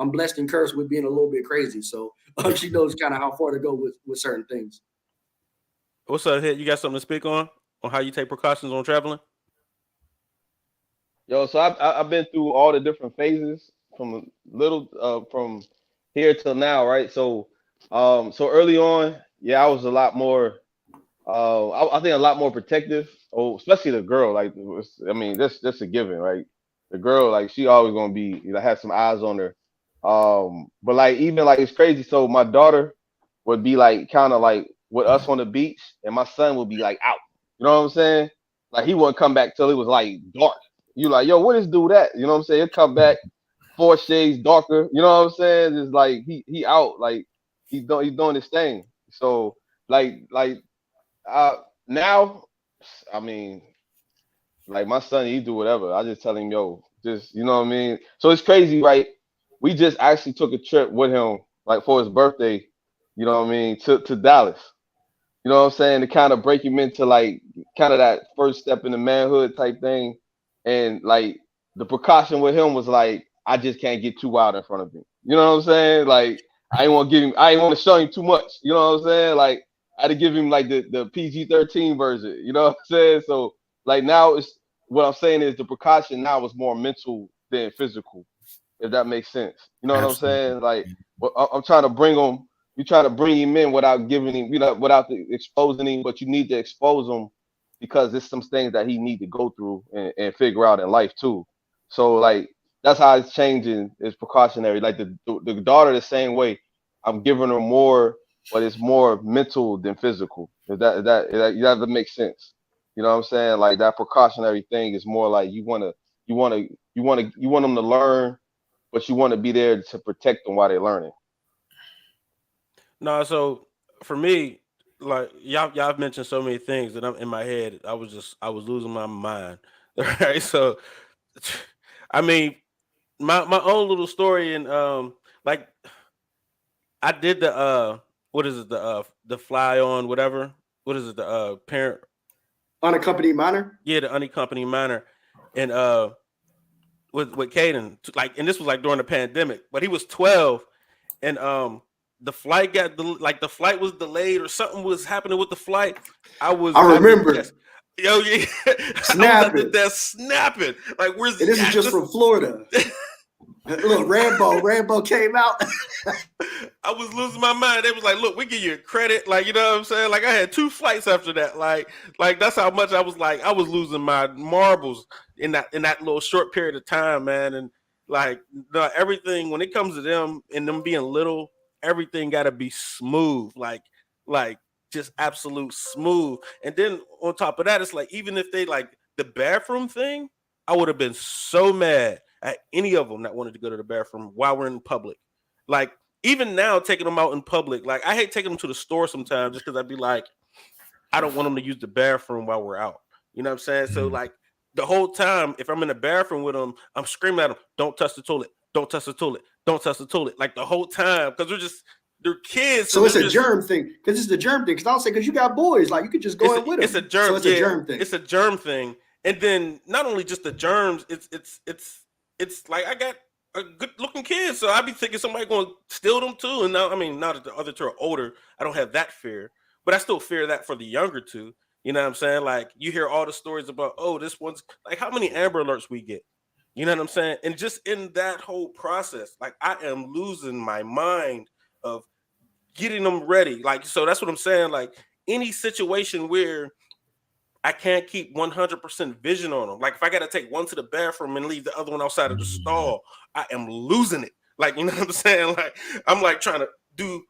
I'm blessed and cursed with being a little bit crazy. So she knows kind of how far to go with certain things. What's up, Hit? You got something to speak on how you take precautions on traveling? Yo, so I've been through all the different phases from from here till now, right? So so early on, yeah, I was a lot more I think a lot more protective. Oh, especially the girl. Like, I mean, that's a given, right? The girl, like, she always gonna be, have some eyes on her. But like, even like, it's crazy. So my daughter would be like kind of like with us on the beach, and my son would be like out. You know what I'm saying? Like, he wouldn't come back till it was like dark. You like, yo, what is dude at? You know what I'm saying? He'll come back 4 shades darker. You know what I'm saying? It's like he out, like he's doing his thing. So like now, I mean, like, my son, he do whatever. I just tell him, yo, just, you know what I mean? So it's crazy, right? We just actually took a trip with him, like, for his birthday, you know what I mean, to Dallas. You know what I'm saying? To kind of break him into, like, kind of that first step in the manhood type thing. And, like, the precaution with him was, like, I just can't get too wild in front of him. You know what I'm saying? Like, I ain't want to give him. I ain't want to show him too much. You know what I'm saying? Like I had to give him like the PG-13 version. You know what I'm saying? So like now it's what I'm saying is the precaution now is more mental than physical. If that makes sense. You know what I'm Absolutely. saying? Like I'm trying to bring him. You try to bring him in without giving him, without exposing him, but you need to expose him because there's some things that he need to go through and figure out in life too. So like that's how it's changing. It's precautionary. Like the daughter the same way. I'm giving her more, but it's more mental than physical. That makes sense. You know what I'm saying? Like that precautionary thing is more like you want them to learn, but you want to be there to protect them while they're learning. No, so for me, like y'all have mentioned so many things that I'm in my head. I was losing my mind. Right. So I mean, my own little story and like I did the what is it, the fly on whatever. What is it? The parent, Unaccompanied minor. yeah, the unaccompanied minor. And with Caden, like, and this was like during the pandemic, but he was 12, and the flight the flight was delayed or something was happening with the flight. I was I at the remember desk. Yo, yeah, I was at the snapping, desk snapping. Like, where's and he this is at? just from Florida. Look, Rambo came out. I was losing my mind. They was like, "Look, we give you credit." Like, you know what I'm saying? Like, I had 2 flights after that. Like that's how much I was like, I was losing my marbles in that little short period of time, man. And like, everything when it comes to them and them being little, everything got to be smooth, like just absolute smooth. And then on top of that, it's like even if they like the bathroom thing, I would have been so mad at any of them that wanted to go to the bathroom while we're in public. Like even now, taking them out in public, like I hate taking them to the store sometimes just because I'd be like, I don't want them to use the bathroom while we're out. You know what I'm saying? So Mm. like the whole time, if I'm in the bathroom with them, I'm screaming at them, "Don't touch the toilet! Don't touch the toilet! Don't touch the toilet!" Like the whole time because they're kids So and it's they're a just germ thing. Because it's the germ thing. Because I'll say, because you got boys, like you could just go in with it's a them. So germ, it's a yeah, germ thing. it's a germ thing. And then not only just the germs, it's like I got a good looking kid, so I'd be thinking somebody going to steal them too. And now, I mean, now that the other two are older, I don't have that fear, but I still fear that for the younger two. You know what I'm saying? Like you hear all the stories about, oh, this one's like how many Amber Alerts we get. You know what I'm saying? And just in that whole process, like I am losing my mind of getting them ready. Like, so that's what I'm saying. Like any situation where I can't keep 100% vision on them. Like if I got to take one to the bathroom and leave the other one outside of the Mm. stall, I am losing it. Like, you know what I'm saying? Like I'm like trying to do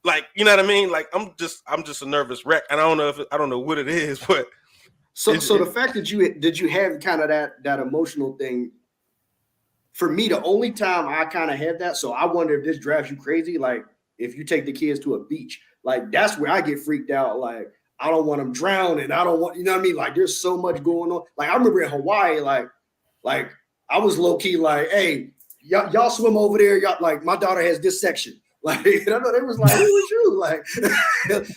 like, you know what I mean? Like I'm just a nervous wreck. And I don't know what it is, but So the fact that you have kind of that emotional thing, for me, the only time I kind of had that. So I wonder if this drives you crazy. Like if you take the kids to a beach, like that's where I get freaked out. Like I don't want them drowning. I don't want, you know what I mean? Like there's so much going on. Like I remember in Hawaii, like I was low key like, hey, y'all swim over there. Y'all like my daughter has this section. Like and I know they was like, who was you? Like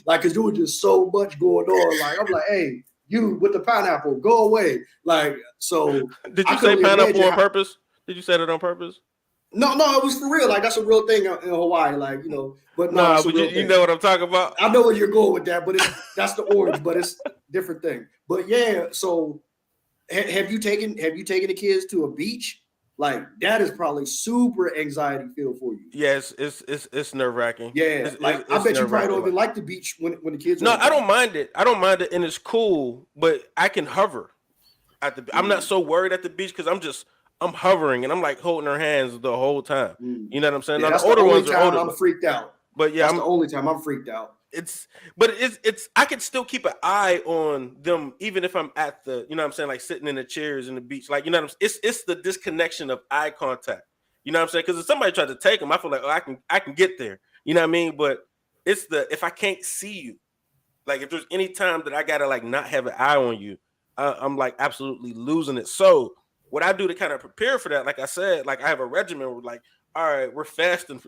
because there was just so much going on. Like I'm like, hey, you with the pineapple, go away. Like so, did I you can say only pineapple imagine on how. purpose? Did you say that on purpose? No, it was for real. Like that's a real thing in Hawaii. Like but no, Nah, it's a but real you thing. know what I'm talking about. I know where you're going with that, but that's the orange, but it's a different thing. But yeah, so have you taken the kids to a beach? Like that is probably super anxiety filled for you. Yes, it's nerve wracking. Yeah, like I It's bet you nerve probably wracking. don't even Like like the beach when the kids are no, with I y'all. don't mind it. I don't mind it, and it's cool. But I can hover at the. I'm not Mm, so worried at the beach because I'm hovering and I'm like holding her hands the whole time. mm. You know what I'm saying? Yeah, Now the that's the older only ones are time older, I'm freaked out. but yeah, That's the only time I'm freaked out. it's but it's I can still keep an eye on them even if I'm at the, you know what I'm saying, like sitting in the chairs in the beach, like, you know what I'm saying? It's the disconnection of eye contact, you know what I'm saying? Because if somebody tried to take them, I feel like, oh, I can get there, you know what I mean? But it's the if I can't see you, like if there's any time that I gotta like not have an eye on you, I'm like absolutely losing it. So what I do to kind of prepare for that, like I said, like I have a regimen where like, all right, we're fasting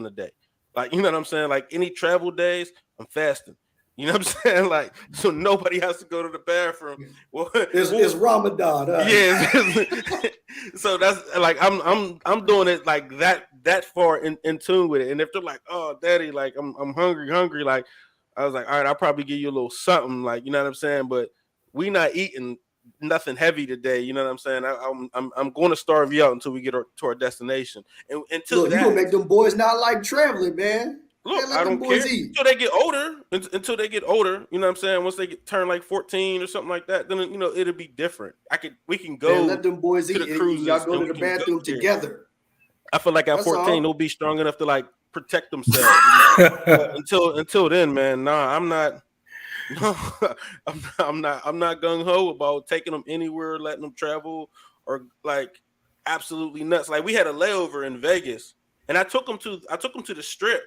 today. Like, you know what I'm saying? Like any travel days, I'm fasting. You know what I'm saying? Like, so nobody has to go to the bathroom. Well, It's Ramadan. yeah. So that's like I'm doing it like that far in tune with it. And if they're like, "Oh, daddy, like I'm hungry," like I was like, "All right, I'll probably give you a little something," like you know what I'm saying. But we not eating nothing heavy today. You know what I'm saying? I'm going to starve you out until we get to our destination. And until Look, you gonna that, make them boys not like traveling, man. look, Man, let I them don't care boys eat. until they get older. Until they get older, you know what I'm saying. Once they turn like 14 or something like that, then it'll be different. We can Man, go let them boys to eat, the and y'all cruises go and to we the can go bathroom there. together. I feel like at That's 14 they'll all. be strong enough to like protect themselves. But until then, man, nah, I'm not. No, I'm not gung ho about taking them anywhere, letting them travel, or like absolutely nuts. Like we had a layover in Vegas, and I took them to the Strip.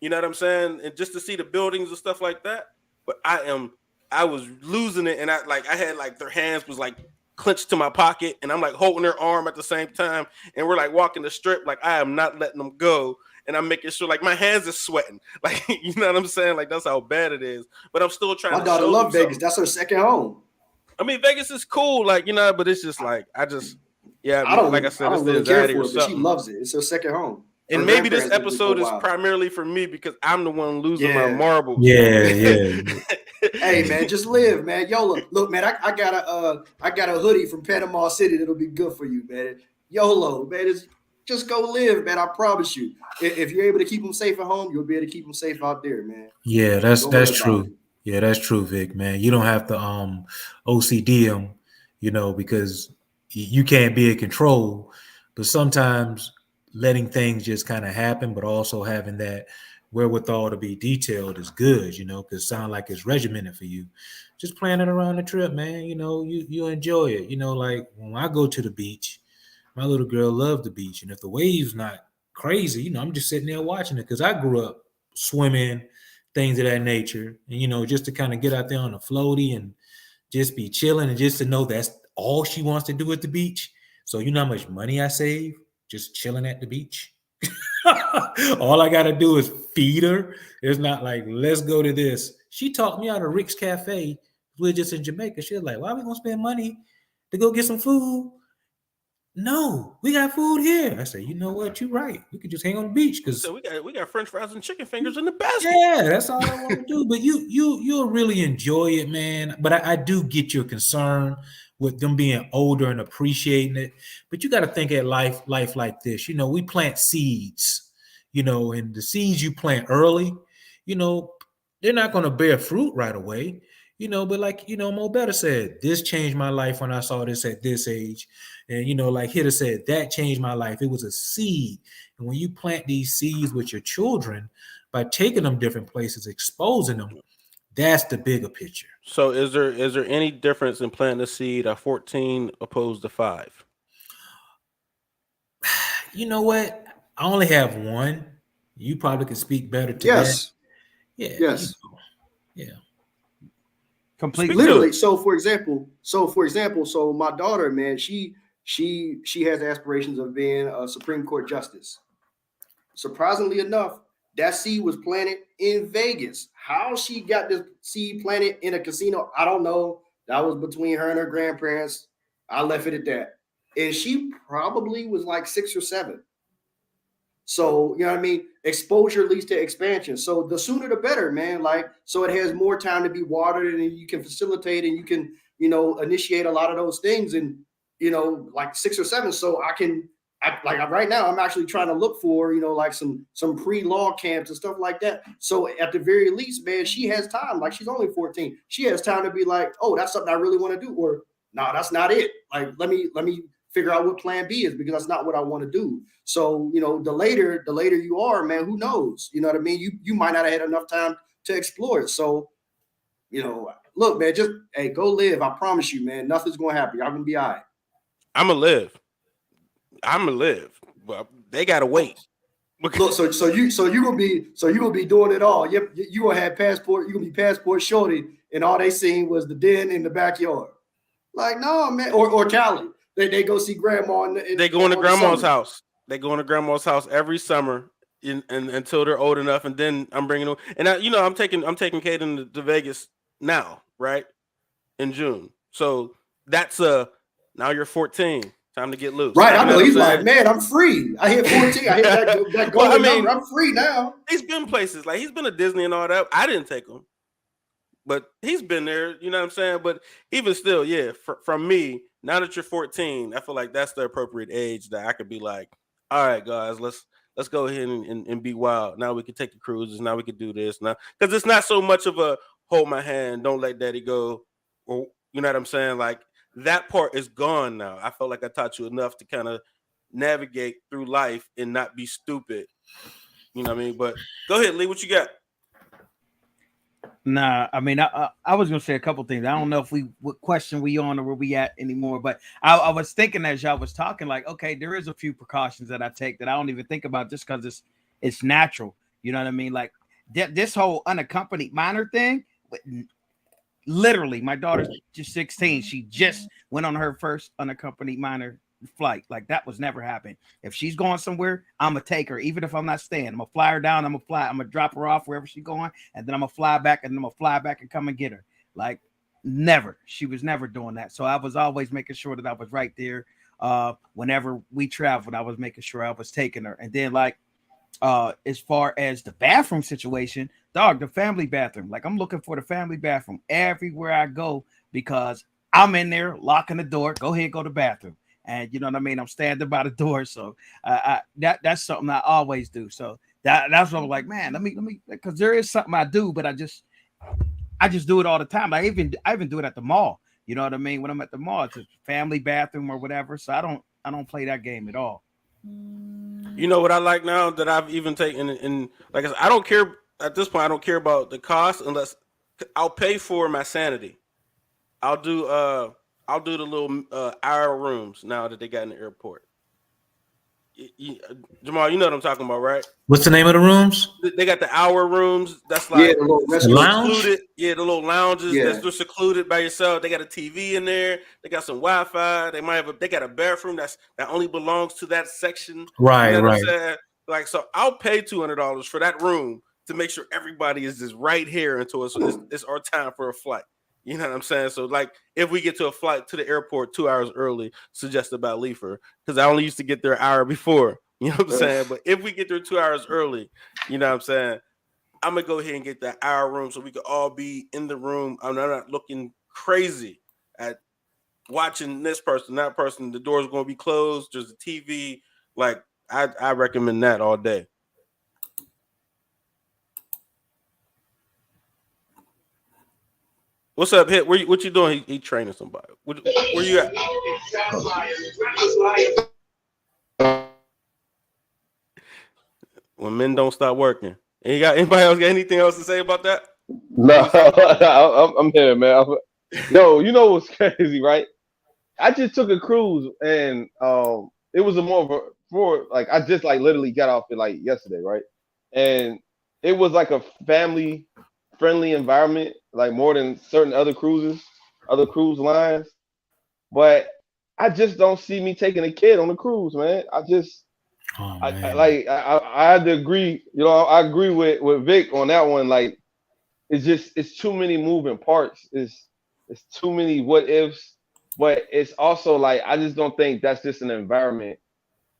You know what I'm saying, and just to see the buildings and stuff like that. But I was losing it, and I had like their hands was like clenched to my pocket, and I'm like holding their arm at the same time, and we're like walking the Strip, like I am not letting them go. And I'm making sure, like my hands are sweating, like you know what I'm saying. Like that's how bad it is. But I'm still trying My to daughter show them love Vegas. something. That's her second home. I mean, Vegas is cool, like but it's just like yeah, I like I don't said, it's the really care anxiety or for it, but she something. loves it. It's her second home. Her And maybe this grandparents lived there for a episode is while. primarily for me because I'm the one losing my Yeah. marbles. Yeah. Hey man, just live, man. YOLO. Look, man, I got a hoodie from Panama City that'll be good for you, man. YOLO, man. Just go live, man. I promise you. If you're able to keep them safe at home, you'll be able to keep them safe out there, man. Yeah, that's Don't worry that's about it. true. Yeah, that's true, Vic, man. You don't have to OCD them, because you can't be in control. But sometimes letting things just kind of happen, but also having that wherewithal to be detailed is good, because it sounds like it's regimented for you. Just planning around the trip, man. You enjoy it. Like when I go to the beach, my little girl loves the beach, and if the waves not crazy, I'm just sitting there watching it because I grew up swimming, things of that nature, and just to kind of get out there on a floaty and just be chilling, and just to know that's all she wants to do at the beach. So you know how much money I save just chilling at the beach. All I gotta do is feed her. It's not like let's go to this. She talked me out of Rick's Cafe. We're just in Jamaica. She was like, "Why are we gonna spend money to go get some food? No, we got food here." I said, "You know what? You're right. We could just hang on the beach because So we got French fries and chicken fingers in the basket. yeah, that's all I want to do." But you'll really enjoy it, man. But I do get your concern with them being older and appreciating it. But you got to think at life like this. We plant seeds. And the seeds you plant early, you know, they're not going to bear fruit right away. But like Mo Better said, this changed my life when I saw this at this age. And like Hitter said, that changed my life. It was a seed. And when you plant these seeds with your children, by taking them different places, exposing them, that's the bigger picture. So is there any difference in planting a seed at 14 opposed to 5? You know what? I only have one. You probably could speak better to that. Yes. Yeah. Yes. Yeah. Completely. Speak to Literally. it. So for example, so my daughter, man, she has aspirations of being a Supreme Court justice. Surprisingly enough, that seed was planted in Vegas. How she got this seed planted in a casino, I don't know. That was between her and her grandparents. I left it at that. And she probably was like 6 or 7. So, you know what I mean? Exposure leads to expansion. So the sooner the better, man. Like, so it has more time to be watered and you can facilitate and you can, initiate a lot of those things and, like 6 or 7. So like right now, I'm actually trying to look for, like some pre-law camps and stuff like that. So at the very least, man, she has time. Like she's only 14. She has time to be like, oh, that's something I really want to do. Or no, that's not it. Like, let me figure out what plan B is because that's not what I want to do. So, the later you are, man, who knows? You know what I mean? You might not have had enough time to explore it. So, look, man, just hey, go live. I promise you, man, nothing's gonna happen. Y'all gonna be all right. I'm gonna live. I'm gonna live. Well, they gotta wait. Look, so you gonna be doing it all. Yep, you gonna have passport. You gonna be passport shorty, and all they seen was the den in the backyard. Like, no, man, or Cali. They go see grandma. They go into on the grandma's summer. house. They go into grandma's house every summer, and until they're old enough, and then I'm bringing them. And I'm taking Kaden to Vegas now, right in June. So that's now you're 14. Time to get loose. Right. You I know know what I'm he's like, saying? man, I'm free. I hit 14. I hit that Well, I golden mean, number. I'm free now. he's been places like he's been to Disney and all that. I didn't take him, but he's been there. You know what I'm saying? But even still, yeah. From me, now that you're 14, I feel like that's the appropriate age that I could be like, all right, guys, let's go ahead and be wild. Now we can take the cruises. Now we can do this now because it's not so much of a hold my hand, don't let daddy go, or you know what I'm saying? Like that part is gone now. I felt like I taught you enough to kind of navigate through life and not be stupid. You know what I mean? But go ahead, Lee. What you got? Nah, I mean, I was gonna say a couple things. I don't know if what question we on or where we at anymore, but I was thinking as y'all was talking, like, okay, there is a few precautions that I take that I don't even think about just because it's natural. You know what I mean? Like this whole unaccompanied minor thing. Literally, my daughter's just 16. She just went on her first unaccompanied minor flight. Like that was never happened. If she's going somewhere, I'm gonna take her, even if I'm not staying. I'm gonna fly her down. I'm gonna drop her off wherever she's going, and then I'm gonna fly back, and then I'm gonna fly back and come and get her. Like never. She was never doing that. So I was always making sure that I was right there. Whenever we traveled, I was making sure I was taking her. And then like as far as the bathroom situation, dog, the family bathroom, like I'm looking for the family bathroom everywhere I go because I'm in there locking the door. Go ahead, go to the bathroom, and you know what I mean. I'm standing by the door, so that's something I always do. So that's what I'm like, man. Let me, because there is something I do, but I just do it all the time. I even do it at the mall. You know what I mean? When I'm at the mall, it's a family bathroom or whatever. So I don't play that game at all. You know what I like now that I've even taken and like I said, I don't care at this point. I don't care about the cost unless I'll pay for my sanity. I'll do uh I'll do the little hour rooms now that they got in the airport. Jamal, you know what I'm talking about, right? What's the name of the rooms? They got the hour rooms. That's Yeah, like the little The you're rescue. lounge? secluded. Yeah, the little lounges Yeah. that's just secluded by yourself. They got a TV in there. They got some Wi-Fi. They might have they got a bathroom that only belongs to that section. You Right, know what I'm right. saying? Like, so I'll pay $200 for that room to make sure everybody is just right here until it's our time for a flight. You know what I'm saying? So like, if we get to a flight to the airport 2 hours early, suggest about Leifer because I only used to get there an hour before. You know what I'm saying? But if we get there 2 hours early, you know what I'm saying? I'm gonna go ahead and get that hour room so we could all be in the room. I'm not looking crazy at watching this person, that person. The door's gonna be closed. There's a TV. Like I recommend that all day. What's up, Hit? What you doing? He training somebody. Where you at? When men don't stop working. And you got anybody else got anything else to say about that? No, I'm here, man. Yo, you know what's crazy, right? I just took a cruise and it was a more of a for like I just like literally got off it like yesterday, right? And it was like a family friendly environment, like more than certain other cruises, other cruise lines. But I just don't see me taking a kid on a cruise, man. Oh I man. like I had to agree, you know, I agree with Vic on that one. Like it's too many moving parts. It's too many what ifs, but it's also like I just don't think that's just an environment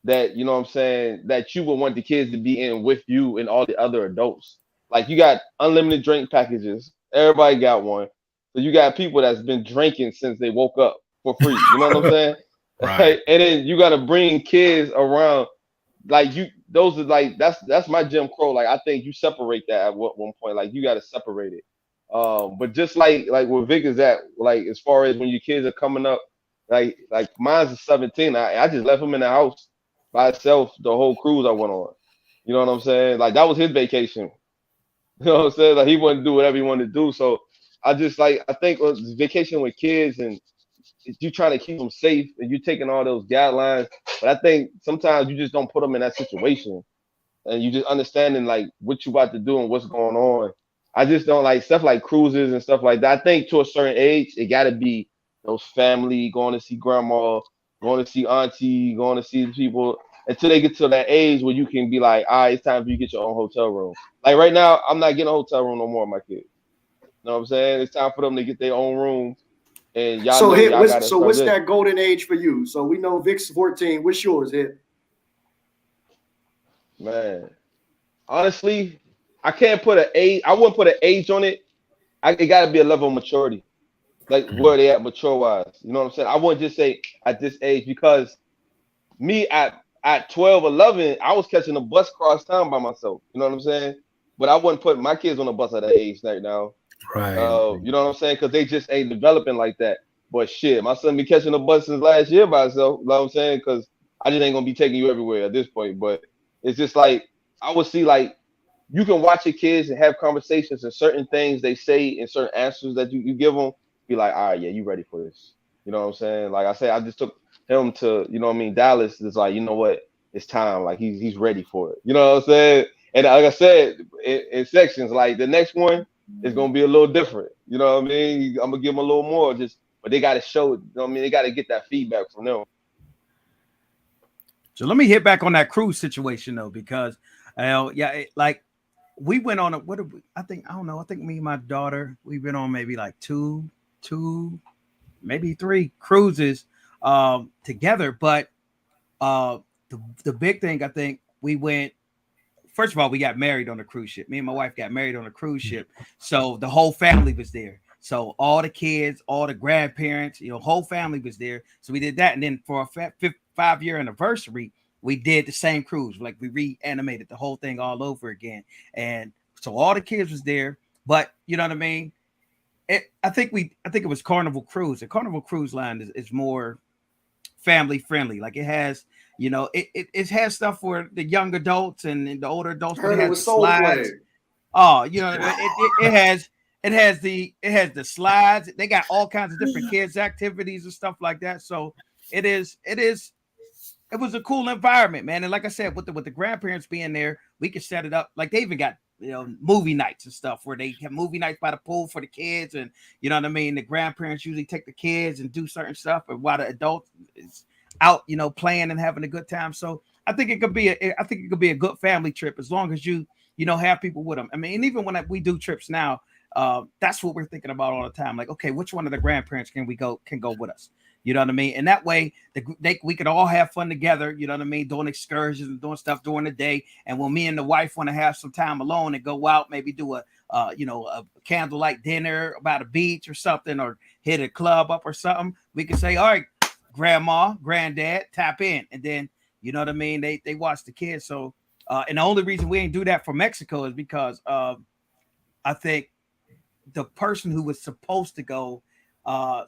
that you know what I'm saying that you would want the kids to be in with you and all the other adults. Like you got unlimited drink packages. Everybody got one. So you got people that's been drinking since they woke up for free. You know what I'm saying? Right. And then you got to bring kids around like you those are like that's my Jim Crow. Like I think you separate that at one point. Like you got to separate it. But just like where Vic is at, like as far as when your kids are coming up, like mine's is 17. I just left him in the house by himself the whole cruise I went on. You know what I'm saying? Like that was his vacation. You know what I'm saying? Like he wanted to do whatever he wanted to do. So I just like I think vacation with kids and you trying to keep them safe and you taking all those guidelines. But I think sometimes you just don't put them in that situation and you just understanding like what you about to do and what's going on. I just don't like stuff like cruises and stuff like that. I think to a certain age, it got to be those family going to see grandma, going to see auntie, going to see people until they get to that age where you can be like, all right, it's time for you to get your own hotel room. Like right now, I'm not getting a hotel room no more, with my kids. You know what I'm saying? It's time for them to get their own room and y'all know y'all gotta start what's this. that golden age for you? So we know Vic's 14. What's yours, Hit? Man, honestly, I can't put an age. I wouldn't put an age on it. It got to be a level of maturity, like where they at mature wise. You know what I'm saying? I wouldn't just say at this age because me at 12, 11, I was catching a bus cross town by myself. You know what I'm saying? But I wouldn't put my kids on a bus at that age right now. Right. You know what I'm saying? Because they just ain't developing like that. But shit, my son be catching a bus since last year by himself. You know what I'm saying? Because I just ain't gonna be taking you everywhere at this point. But it's just like I would see like you can watch your kids and have conversations and certain things they say and certain answers that you give them. Be like, all right, yeah, you ready for this? You know what I'm saying? Like I said, I just took him to, you know what I mean, Dallas. Is like, you know what? It's time. Like he's ready for it. You know what I'm saying? And like I said, in sections, like the next one is gonna be a little different. You know what I mean? I'm gonna give them a little more, just but they gotta show it. You know what I mean? They gotta get that feedback from them. So let me hit back on that cruise situation though, because like we went on I don't know. I think me and my daughter, we've been on maybe like two, maybe three cruises together. But the big thing, I think we went, first of all, we got married on a cruise ship. Me and my wife got married on a cruise ship. So the whole family was there. So all the kids, all the grandparents, whole family was there. So we did that. And then for our 5-year anniversary, we did the same cruise. Like we reanimated the whole thing all over again. And so all the kids was there. But you know what I mean? I think it was Carnival Cruise. The Carnival Cruise Line is more family friendly. Like it has, it has stuff for the young adults and the older adults, but it has Heard it the was Soul slides. Play. Oh, it has the slides. They got all kinds of different kids activities and stuff like that. So it was a cool environment, man. And like I said, with the grandparents being there, we could set it up. Like they even got movie nights and stuff where they have movie nights by the pool for the kids, and you know what I mean. The grandparents usually take the kids and do certain stuff, and while the adults is out, playing and having a good time. So I think it could be a good family trip as long as you have people with them. I mean, and even when we do trips now, that's what we're thinking about all the time. Like, okay, which one of the grandparents can go with us? You know what I mean? And that way we could all have fun together, you know what I mean? Doing excursions and doing stuff during the day. And when me and the wife want to have some time alone and go out, maybe do a candlelight dinner by the beach or something, or hit a club up or something, we can say, all right, grandma, granddad, tap in. And then, you know what I mean? They watch the kids. So, and the only reason we ain't do that for Mexico is because I think the person who was supposed to go,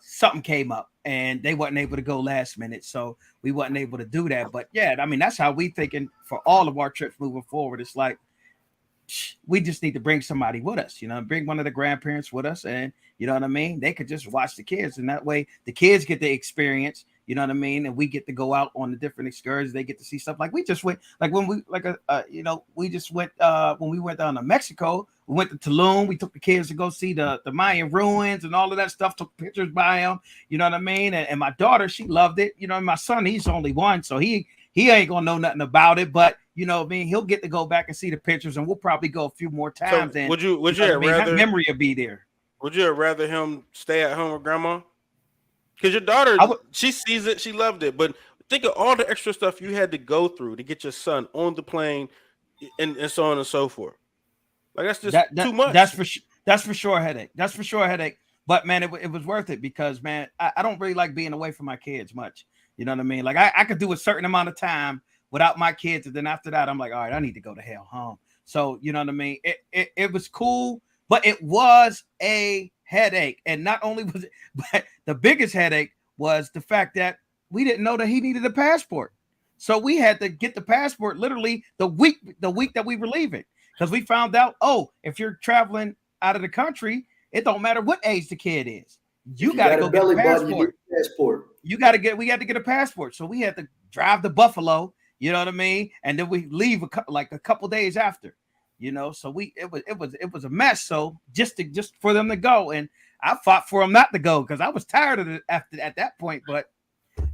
something came up and they wasn't able to go last minute, so we wasn't able to do that. But yeah, I mean, that's how we thinking for all of our trips moving forward. It's like we just need to bring somebody with us, bring one of the grandparents with us, and you know what I mean, they could just watch the kids, and that way the kids get the experience, you know what I mean, and we get to go out on the different excursions. They get to see stuff. Like we just went, like when we we just went when we went down to Mexico. We went to Tulum. We took the kids to go see the Mayan ruins and all of that stuff. Took pictures by them. You know what I mean? And my daughter, she loved it. And my son, he's only one, so he ain't gonna know nothing about it. But you know what I mean? He'll get to go back and see the pictures, and we'll probably go a few more times. So And would you that rather memory will be there. would you rather him stay at home with grandma? Because your daughter, I would. she sees it, she loved it. But think of all the extra stuff you had to go through to get your son on the plane, and so on and so forth. Like that's just too That's much. for sure a headache. That's for sure a headache. But man, it was worth it because man, I don't really like being away from my kids much. You know what I mean? Like I could do a certain amount of time without my kids, and then after that, I'm like, all right, I need to go to hell home. So you know what I mean? It was cool, but it was a headache. And not only was it, but the biggest headache was the fact that we didn't know that he needed a passport. So we had to get the passport literally the week that we were leaving. Because we found out, if you're traveling out of the country, it don't matter what age the kid is. You got to go get a passport. We had to get a passport. So we had to drive to Buffalo, you know what I mean? And then we leave a couple days after, so it was a mess. So just for them to go. And I fought for them not to go because I was tired of it at that point. But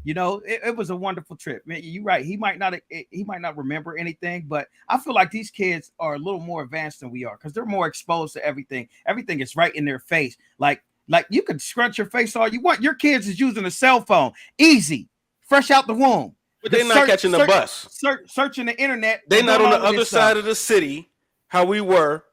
it was a wonderful trip. Man, you're right. He might not remember anything, but I feel like these kids are a little more advanced than we are because they're more exposed to everything. Everything is right in their face. Like Like you could scrunch your face all you want. Your kids is using a cell phone, easy, fresh out the womb. But they're not catching the bus. Searching the internet. They're not on the other side of the city. How we were.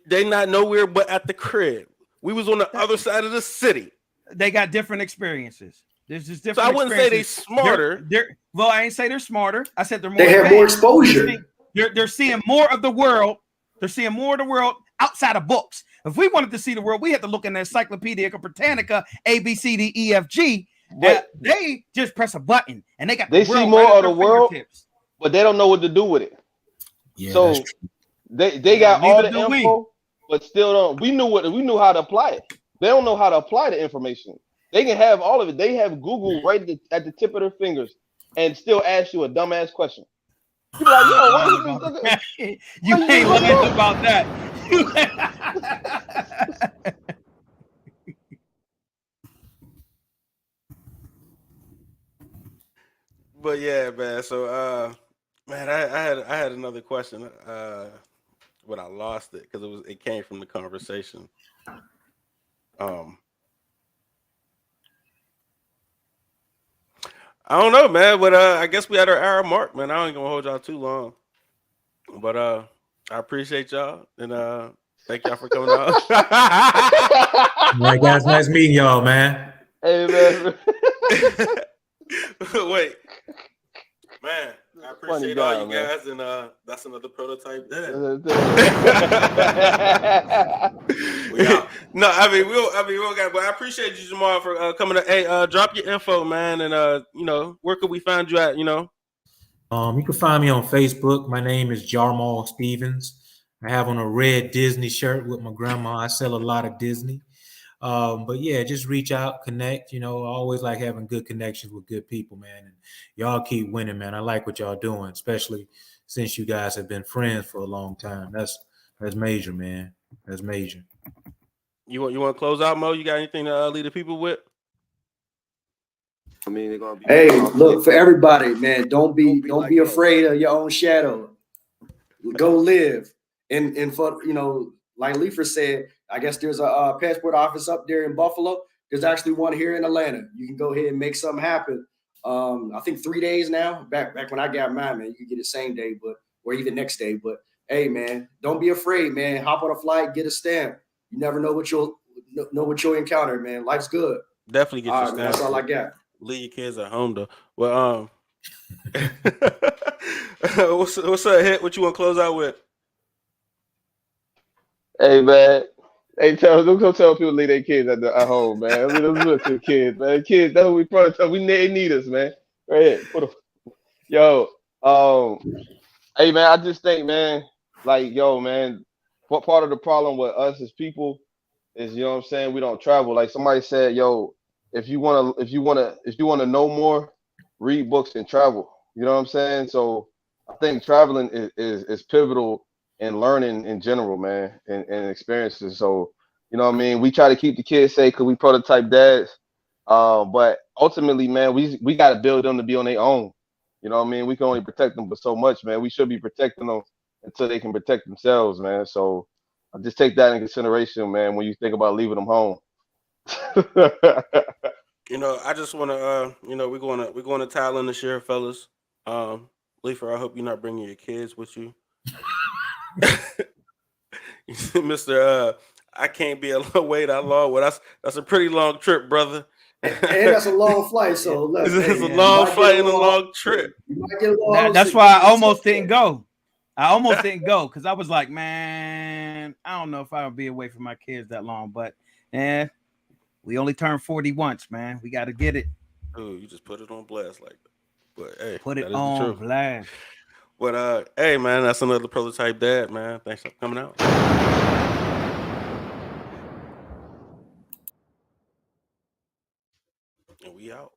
They not nowhere but at the crib. We was on the other side of the city. They got different experiences. There's just different. So I wouldn't say they smarter. Well, I ain't say they're smarter. I said they're more. They have more exposure. They're seeing more of the world. They're seeing more of the world outside of books. If we wanted to see the world, we had to look in the Encyclopedia Britannica, A, B, C, D, E, F, G. But they just press a button and they see more of the world, but they don't know what to do with it. Yeah, so they got all the info, but still don't. We knew how to apply it. They don't know how to apply the information. They can have all of it. They have Google right at the tip of their fingers and still ask you a dumbass question. You're like, yo, what is you ain't lying about that. But yeah, man. So man, I had another question. But I lost it because it came from the conversation. I don't know, man, but I guess we had our hour mark, man. I ain't gonna hold y'all too long. But I appreciate y'all and thank y'all for coming out. All right, guys, nice meeting y'all, man. Hey, man. Wait, man. I appreciate all you guys, and that's another prototype. We out. No, I mean we don't got. But I appreciate you, Jarmal, for coming. Hey, drop your info, man, and where could we find you at? You can find me on Facebook. My name is Jarmal Stevens. I have on a red Disney shirt with my grandma. I sell a lot of Disney. But yeah, just reach out, connect. I always like having good connections with good people, man. And y'all keep winning, man. I like what y'all doing, especially since you guys have been friends for a long time. That's major, man. That's major. You want to close out, Mo? You got anything to lead the people with? I mean, they're gonna be. Hey, look, for everybody, man. Don't be afraid of your own shadow. Go live, and for like Leifer said, I guess there's a passport office up there in Buffalo. There's actually one here in Atlanta. You can go ahead and make something happen. I think 3 days now. Back when I got mine, man, you could get it same day, or even next day. But hey, man, don't be afraid, man. Hop on a flight, get a stamp. You never know what you'll encounter, man. Life's good. Definitely get your stamp. That's all I got. Leave your kids at home though. Well, what's up, Hit? What you want to close out with? Hey, man. Hey, don't tell people to leave their kids at home, man. I mean, those little kids, man. Kids, that's what we probably tell. They need us, man. Right here. Yo, hey, man, I just think, man, like, yo, man, what part of the problem with us as people is, you know what I'm saying, we don't travel. Like somebody said, yo, if you wanna know more, read books and travel. You know what I'm saying? So I think traveling is pivotal in learning in general, man, and experiences. So, you know what I mean? We try to keep the kids safe because we prototype dads. But ultimately, man, we got to build them to be on their own. You know what I mean? We can only protect them but so much, man. We should be protecting them until they can protect themselves, man. So I just take that in consideration, man, when you think about leaving them home. I just want to, we're going to Thailand this year, fellas. Leifer, I hope you're not bringing your kids with you. Mr. I can't be away that long. Well, that's a pretty long trip, brother. And that's a long flight. So look, it's a long flight and a long trip. That's why I almost didn't go. I almost didn't go because I was like, man, I don't know if I'll be away from my kids that long. But we only turn 40 once, man. We got to get it. Oh, you just put it on blast like that. But hey, put it on blast. But hey, man, that's another prototype dad, man. Thanks for coming out. And we out.